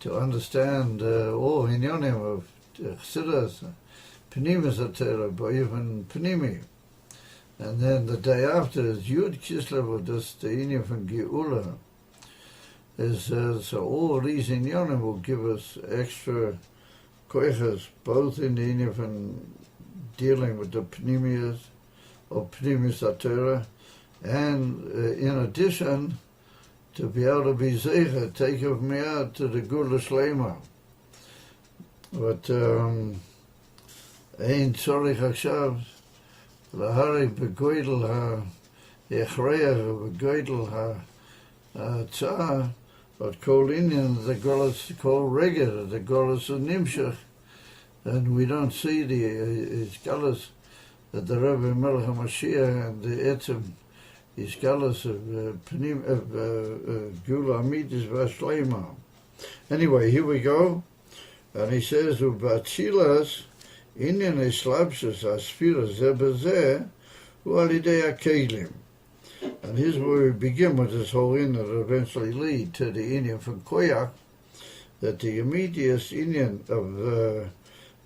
to understand all Inyanim of Chassidus, Pnimis HaTorah, but even Pnimi. And then the day after is Yud Kislev, or just the Inyan from Geula. So all these Inyanim will give us extra koiches, both in the Inyan from dealing with the Pnimius, or Pnimis HaTorah, and in addition, to be able to be zeicha, take of me out to the Gula Shlema. But Ein Tzorich Akshav, Lahari Begoidel HaEchreach, Begoidel HaTzah, but Kol Inyan, the Golas, Kol Reged, the Golas of Nimshach, and we don't see the Golas that the Rebbe Melech HaMashiach and the Etzem is Galas of Gula Amitis Vashlema. Anyway, here we go. And he says, Ubachilas Inyan Eslapsus Aspira Zebazeh Ualidei Akelim. And here's where we begin with this whole Inyan that will eventually lead to the Inyan from Koyak, that the immediate Inyan of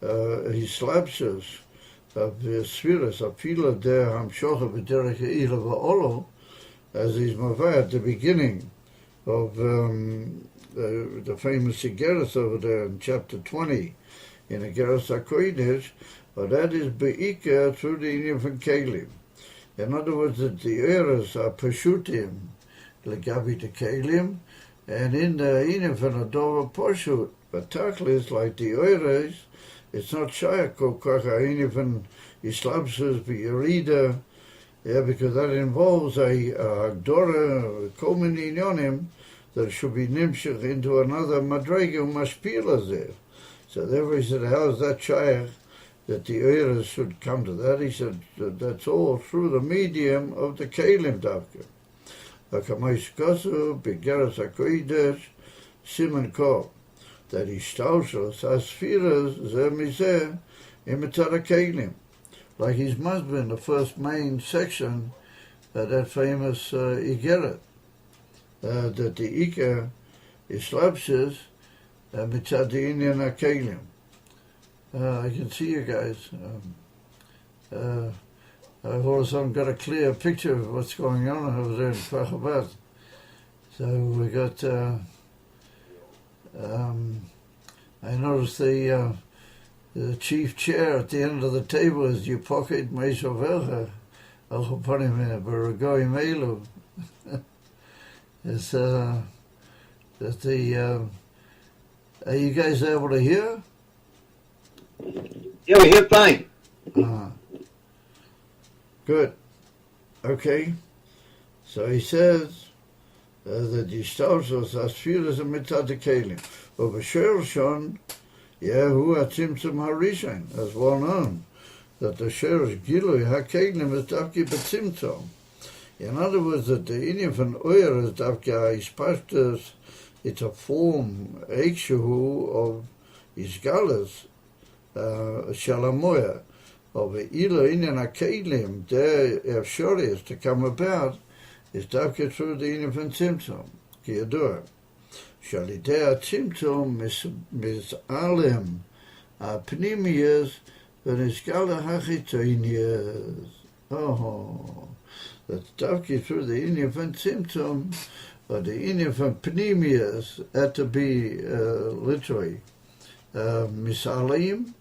Eslapsus of the Sfiras, Afila der Hamshocha B'derech Ha'ila Va'olo, as is Mavah at the beginning of the famous Igeres over there in chapter 20, in Igeres HaKodesh, but that is Be'ikah through the Inyan from Kelim. In other words, that the eras are Peshutim, Legabi to Kelim, and in the Inyan from Adova Poshut, but Tachlis, like the eras, it's not Shayak Kol Kach even Islapsus B'Yerida, because that involves a Hagdora, Kol Mini Inyonim, that should be nimshach into another Madrega Mashpila there. So therefore he said, how is that Shayak that the eras should come to that? He said, that's all through the medium of the Kelim Davka. Hakamais Kosu, B'Geras HaKodesh, Siman Kol. That Ishtaushos Asfiras Zemizeh Imitada Kelim. Like his must be in the first main section, that famous Igeret, that the Ika Islapsis Mitzad Inyan HaKelim. I can see you guys. I've all of a sudden got a clear picture of what's going on over there in Kwachabat. So we got I noticed the chief chair at the end of the table is you pocket Meishovelcha Alchoponim Baragoy Melu. It's that the are you guys able to hear? Yeah, we hear fine. Good. Okay. So he says that Yishtalshos Asfiras Mitzad Kelim. Over Shon, who are Tzimtzum Harishain, as well known, that the Sherish Gilui HaKelim is Davki B'Tzimtzum. In other words, that the Inyan from Oyer is Davki HaIspashtus, it's a form, Eikshuhu, of Isgalas, Shalamoya, of the Ila Inyan HaKelim, there Efshori is to come about, is Davki through the Inyan from Tzimtzum, Kiyadua. Shalidei Tzimtzum Mizalem Pnimiyas V'Nizgala Hachitzonias. Oh, that's Davki through the Inyan from Tzimtzum, but the Inyan from Pnimiyas had to be literally Misalim,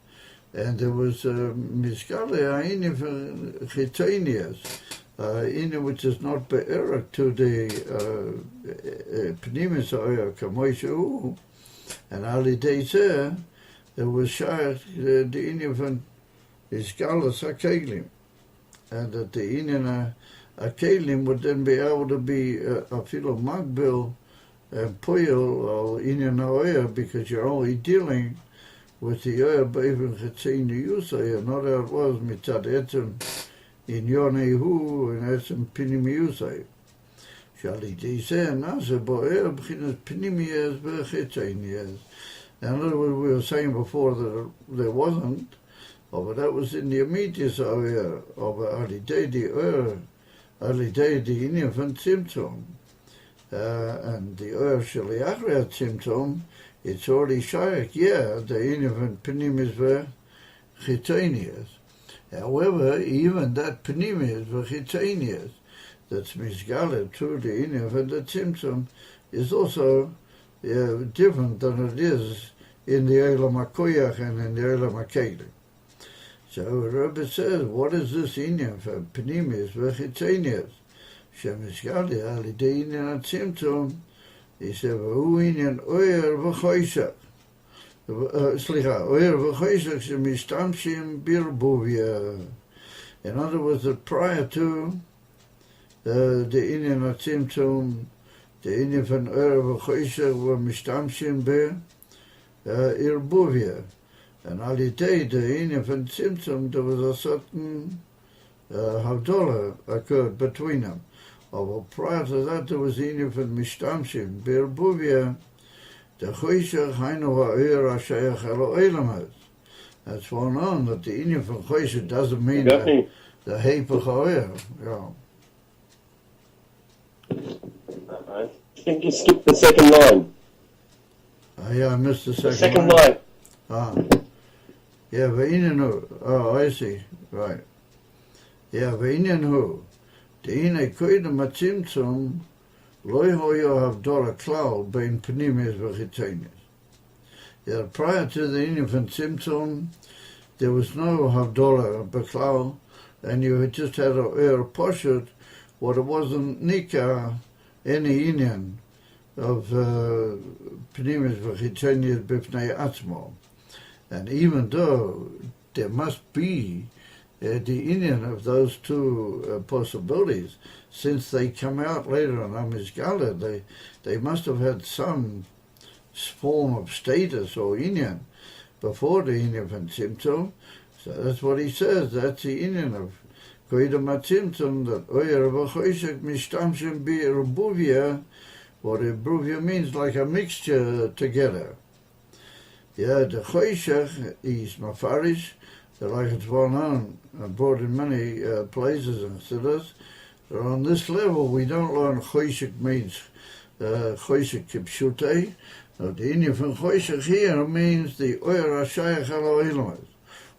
and there was Mizgala Inyan from Chitzonias. Inyan which is not be'erak to the Pnimis Oya Kamoishu, and Ali Dezeh, it was shaykh the Indian von Isgalus HaKelim, and that the Indian HaKelim would then be able to be a filo magbil and Puyol or Indian Oya, because you're only dealing with the Oya Beivin Chetzin Yusay, not how it was mitzad etzem in Yonehu and etzem Pinim Yusay. Shali Dizeh Nase Boer Bchinas Pinim Yes Bechetzin Yes. And in other words, we were saying before that there wasn't, but that was in the immediate area of Alidei the Indian von Tzimtzum. And the Shali Achriat Tzimtzum, it's already shaykh, the Indian von Pnimis V'Chitzonius. However, even that Pnimis V'Chitzonius, that's misgaled to the Indian von the Tzimtzum, is also different than it is in the Eilam HaKoyach and in the Eilam HaKelim. So Rebbe says, what is this Indian for Pnimis V'Chitzonius? Shemishgali Alidei Indian HaTzimtzum, he said, V'hu Indian Oyer V'Choyshach. Oyer V'Choyshach Shemishtamshim Birbuvia. In other words, that prior to the Indian HaTzimtzum, the Indian von Oyer V'Choyshach were Mishtamshim Irbuvia. And Alidei, the Indian von Tzimtzum, there was a certain Havdalah occurred between them. But prior to that, there was the Indian von Mishtamshim Birbuvia, the Choyshach Hainu Ha'ir HaShayach Elo Eilamas. That's well known that the Indian von Choyshach doesn't mean the Heipach Ha'ir. I think you skipped the second line. I missed the second line. Yeah, V'inenu. Oh, I see. Right. Yeah, V'inenu. De'ine koidem hatzimtzum lo hoyo havdora klal bein pnimis v'chitzonius. Yeah, prior to the Indian von Tzimtzum, there was no havdora b'klal, and you had just had a poshut, what it wasn't nika any Indian of pnimis v'chitzonius b'fnei atzmo. And even though there must be the Indian of those two possibilities, since they come out later on Amizgala, they must have had some form of status or Indian before the Indian von Tzimtzum. So that's what he says, that's the Indian of Koidem HaTzimtzum, that Oyer V'Choyshach Mishtamshim B'Erbuvia, what Erbuvia means, like a mixture together. Yeah, the Choyshach is Mafarish, like it's well known, brought in many places and cities. So on this level, we don't learn Choyshach means Choyshach Kipshute. The Indian from Choyshach here means the Oyer HaShayach Elo Eilamas.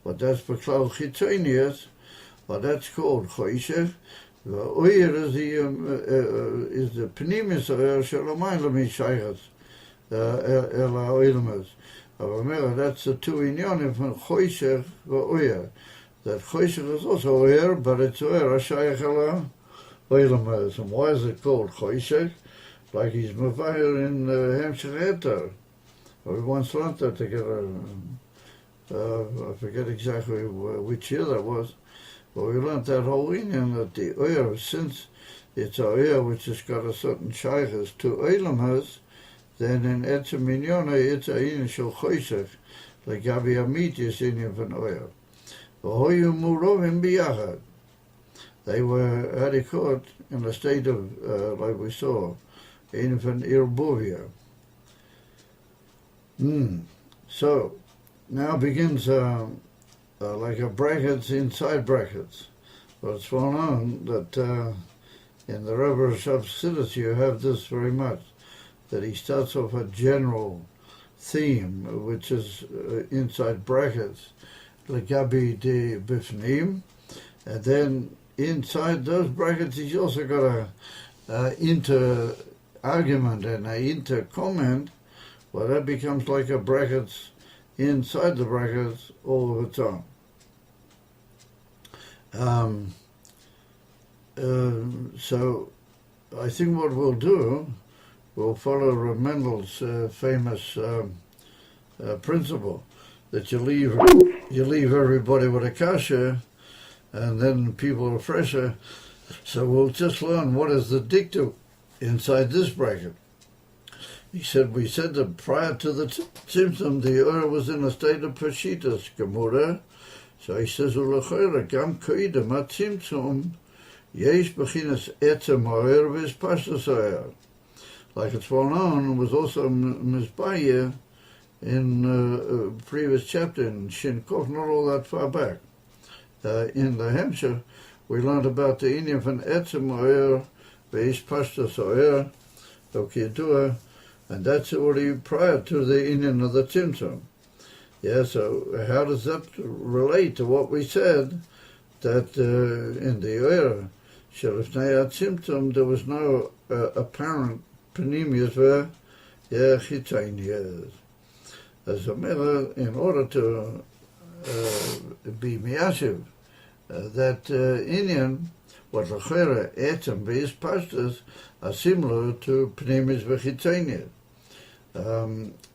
But that's Beklal Chitzonius, but that's called Choyshach. The Oyer is the Pnimis Oyer Shalomayla Mishayachas Elo Eilamas. That's the two inyanim from Choyshach v'Oyer. That Choyshach is also Oyer, but it's Oyer HaShayach Elo Eilamas. And why is it called Choyshach? Like he's Mavayir in Hemshech Eter. We once learned that together. I forget exactly which year that was. But we learned that whole inyan that the Oyer, since it's a Oyer which has got a certain shaychus to Eilamas, then in Etzem Minyona, it's a Indian Shel Choyshach, like Gabi Amit is Indian von Oyer. V'hoyu Murovim B'yachad. They were at a court in a state of, like we saw, Indian von Irbuvia. So, now begins like a brackets inside brackets. But it's well known that in the Rebbe Rashab Siddur you have this very much, that he starts off a general theme, which is inside brackets, Legabi de Bifnim, and then inside those brackets he's also got a inter-argument and a inter-comment, well that becomes like a brackets inside the brackets all of its own. So I think what we'll do, we'll follow Reb Mendel's famous principle, that you leave everybody with a kasha, and then people are fresher. So we'll just learn what is the dictum inside this bracket. He said, we said that prior to the Tzimtzum, the Ur was in a state of Peshitas, Gemura. So he says, Ulechora, Gam Koidem, Tzimtzum, Yesh Bechinas Etzem Ur, Vis Pashtas Ur. Like it's well known, it was also Mizbaya in previous chapter in Shin Kov, not all that far back. In the Hampshire, we learned about the Indian from Etzem Ur, Vis Pashtas Ur, Okiyadua, and that's already prior to the Indian of the Tzimtzum. Yeah, so how does that relate to what we said, that in the era, Shelifnei Tzimtzum, there was no apparent panemius where Chitzonias. As a matter, in order to be miyashiv, that Indian, what l'chera etzem Beis pashtas, are similar to panemius v'chitzonias.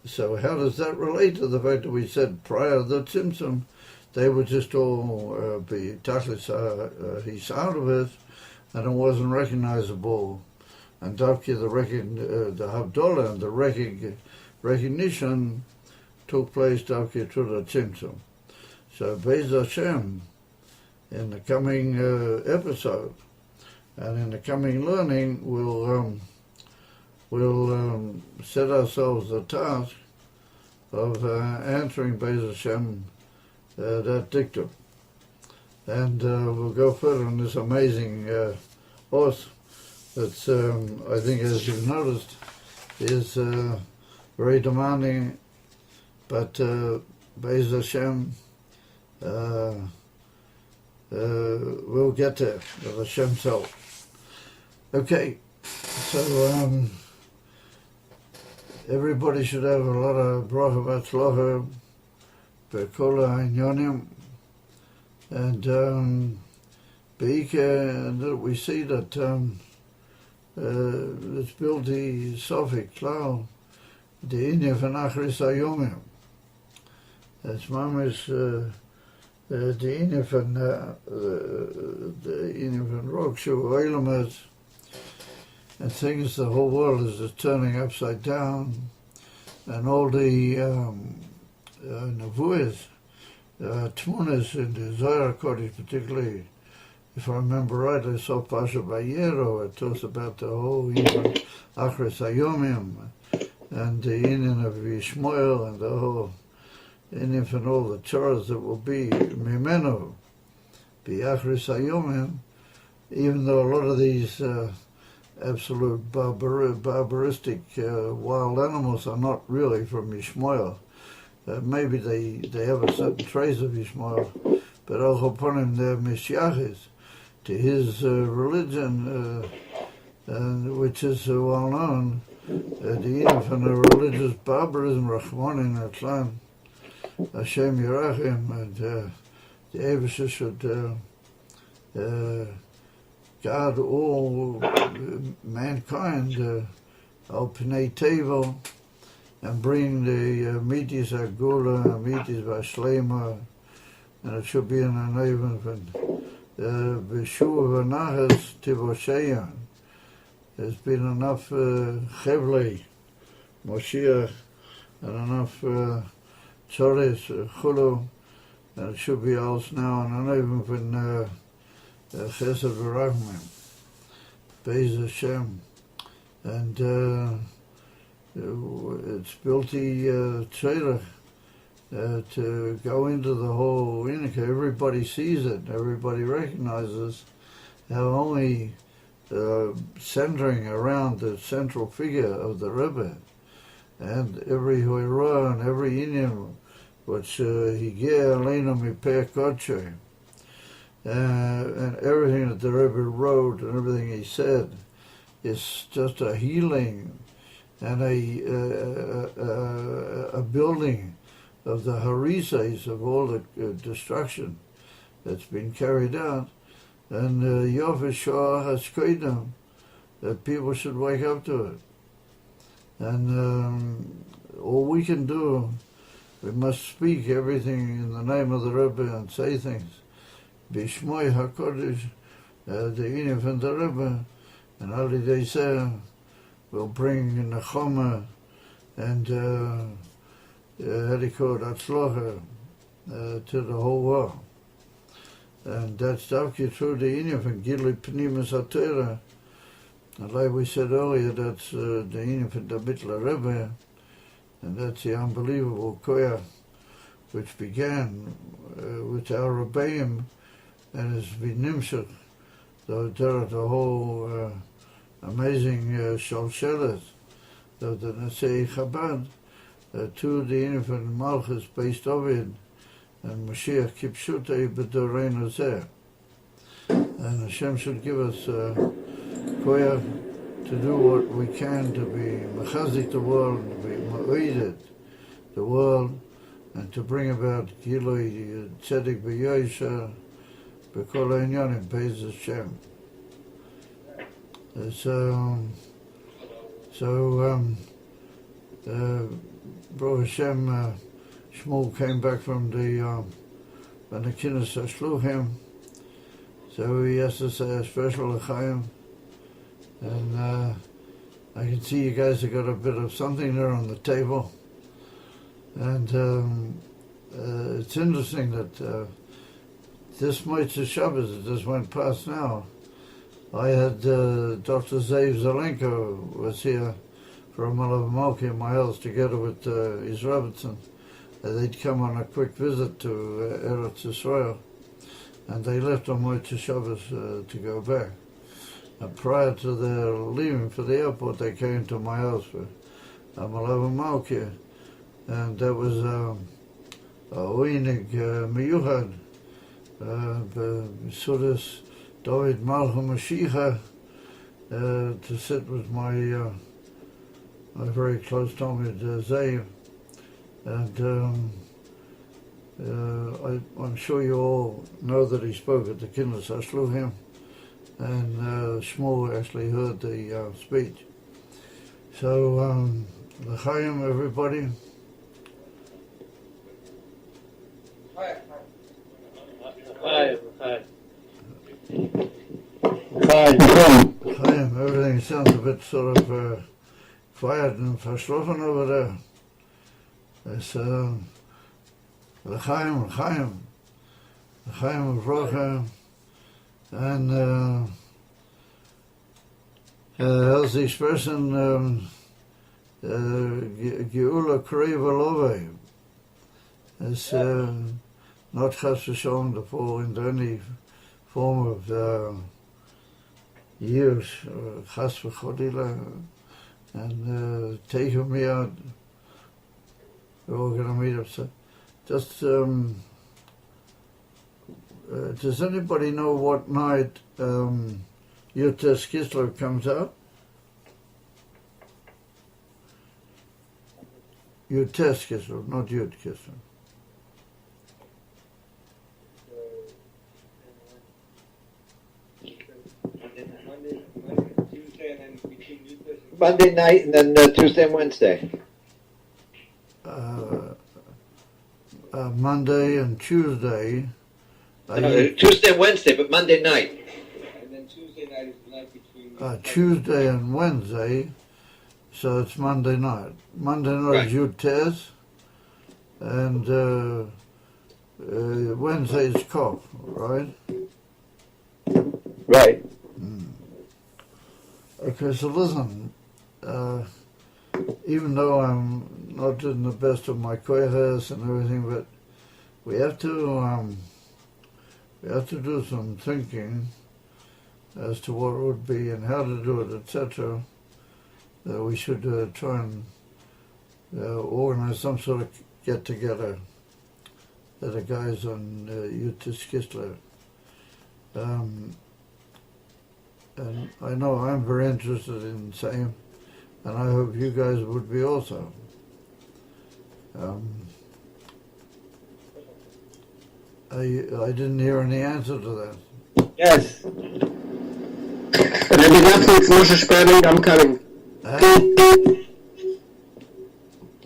So how does that relate to the fact that we said prior to the Tzimtzum, they would just all be tachlis hisarvus, and it wasn't recognizable, and Davki the Havdalah and the recognition took place Davki through the Tzimtzum. So Beis Hashem, in the coming episode and in the coming learning, we'll set ourselves the task of answering Beis Hashem that dictum. And we'll go further on this amazing horse that's, I think, as you've noticed, is very demanding, but Beis Hashem, we'll get there with Hashem's help. Okay, so everybody should have a lot of bracha v'atzlacha b'kol ha'inyonim, and be'ikeh, we see that it's built the Sophic Klau, the Inyan von Achris HaYomim. It's mamish the Inyan von Rok Shu Oilamet, and things, the whole world is just turning upside down, and all the Nevuas, Tmunas in the Zohar Kodesh, particularly, if I remember right, I saw Pasha Bayero, it talks about the whole Inyan Achris HaYomim, and the Inyan of Yishmael, and the whole Inyan from all the Torahs that will be Mimeno, be Achris HaYomim, even though a lot of these absolute barbaristic wild animals are not really from Yishmael. Maybe they have a certain trace of Yishmael, but al kaponim they're Mishyachis to his religion, which is well known, the from the religious barbarism, Rachmanin Atlan, Hashem Yerachim, and the Eivesha should guard all mankind al Pnei Tevel, and bring the Mitis Agula, Mitis Vashlema, and it should be in an even from Shiur v'Nachas Tivosheyan. There's been enough Chevlei, Moshiach, and enough Tzores, Chulu, and it should be also now in an even from Chesed v'Rachmim, Beis Hashem, and it's built the Tzedek to go into the whole Inika. Everybody sees it, everybody recognizes how only centering around the central figure of the Rebbe, and every Hoirah and every Inyan, which Higia Aleinu Miper Kodshe, and everything that the Rebbe wrote and everything he said is just a healing and a building of the harisas of all the destruction that's been carried out, and Yovesh Shah Haskoidam, that people should wake up to it. And all we can do we must speak everything in the name of the Rebbe and say things. Bishmoy HaKodesh, the Inyan from the Rebbe, and all they say will bring Nechama and Atzlocha to the whole world. And that's Davki through the Inyan from Gilui Pnimis HaTorah. And like we said earlier, that's the Inyan from the Mittler Rebbe, and that's the unbelievable koyach which began with our Rebbeim and has been nimshach the whole amazing shalshelet of the Nesei Chabad to the Inyan from Malchus based Ovid and Mashiach Kipshutei B'Doreinu Zeh. And Hashem should give us koyach to do what we can to be mechazik the world, to be ma'oided the world, and to bring about Gilui Tzedek B'Yosha B'Kol Ha'inyanim, Be'ez Hashem. Baruch Hashem, Shmuel came back from the Kinnis HaShluchim, so he has to say a special l'chaim. And I can see you guys have got a bit of something there on the table. And it's interesting that this Motzei Shabbos that just went past now, I had Dr. Zev Zelenko was here for a Malav Malki in my house together with his Robertson. They'd come on a quick visit to Eretz Yisrael, and they left on Motzei Shabbos to go back. And prior to their leaving for the airport, they came to my house for Malav Malki, and that was a oinig miyuchad, b'sudas David Malchum Mashiach, to sit with my very close Talmud Zev, and I'm sure you all know that he spoke at the Kinnis HaShluchim, and Shmuel actually heard the speech. So, l'chaim, everybody. Hi. L'chaim, everything sounds a bit sort of quiet and verschlossen over there. It's l'chaim uvrocha. And how's the expression, Geula Kreva Love? It's not chas v'shalom to fall into any form of years, chas v'chodila, and take me out. We're all going to meet up. So just, does anybody know what night Yud-Tes Kislev comes out? Yud-Tes Kislev, not Yud Kislev. Monday night and then Tuesday and Wednesday. Monday and Tuesday. Tuesday and Wednesday, but Monday night. And then Tuesday night is the night between... Tuesday and Wednesday, so it's Monday night. Monday night Right. is Yud-Tes, and Wednesday is Kov, right? Right. Okay, so listen, even though I'm not in the best of my koyches and everything, but we have to do some thinking as to what it would be and how to do it, etc. We should try and organize some sort of get-together that the guys on Yud-Tes Kislev. And I know I'm very interested in same, and I hope you guys would be also. I didn't hear any answer to that. Yes. Rabbi Gafne, Moshe Sperling, I'm coming.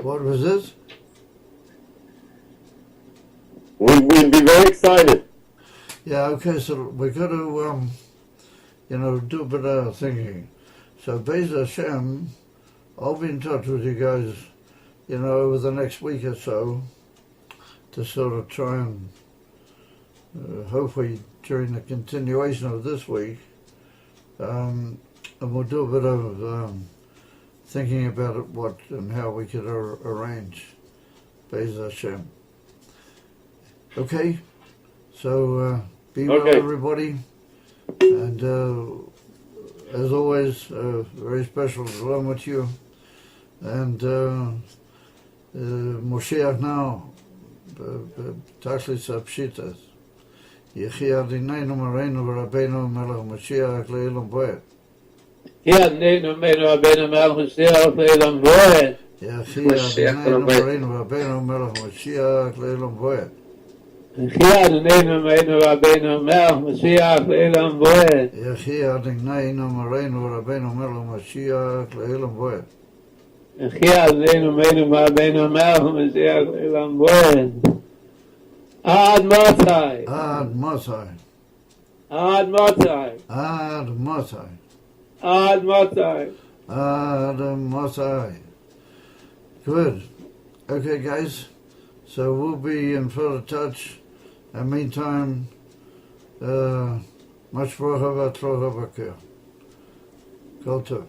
What was this? We'd be very excited. Yeah, okay, so we're going to, do a bit of thinking. So, Beis Hashem, I'll be in touch with you guys, over the next week or so to sort of try and, hopefully during the continuation of this week, and we'll do a bit of thinking about what and how we could arrange Beis Hashem. Okay, so be well, everybody, and as always, very special shalom with you, and Moshiach now, Tachlis Apshitas, Yechi Adinaynu Mareinu V'Rabbeinu Melech Moshiach Le'elam Boed. Adinaynu Rabbeinu Melech Moshiach Le'elam Boed. Yechi Adinaynu Mareinu V'Rabbeinu Melech Moshiach Le'elam Boed. Adinaynu Rabbeinu Melech Moshiach Le'elam Boed. Yechi Adinaynu Mareinu V'Rabbeinu Melech Moshiach Le'elam Boed. Adinaynu Rabbeinu Melech Moshiach Le'elam Boed. Ad Motai. Ad Motai. Ad Motai. Ad Motai. Ad Motai. Ad Motai. Good. Okay, guys. So we'll be in further touch. And meantime, much bracha v'atzlacha b'kir. Kol tov.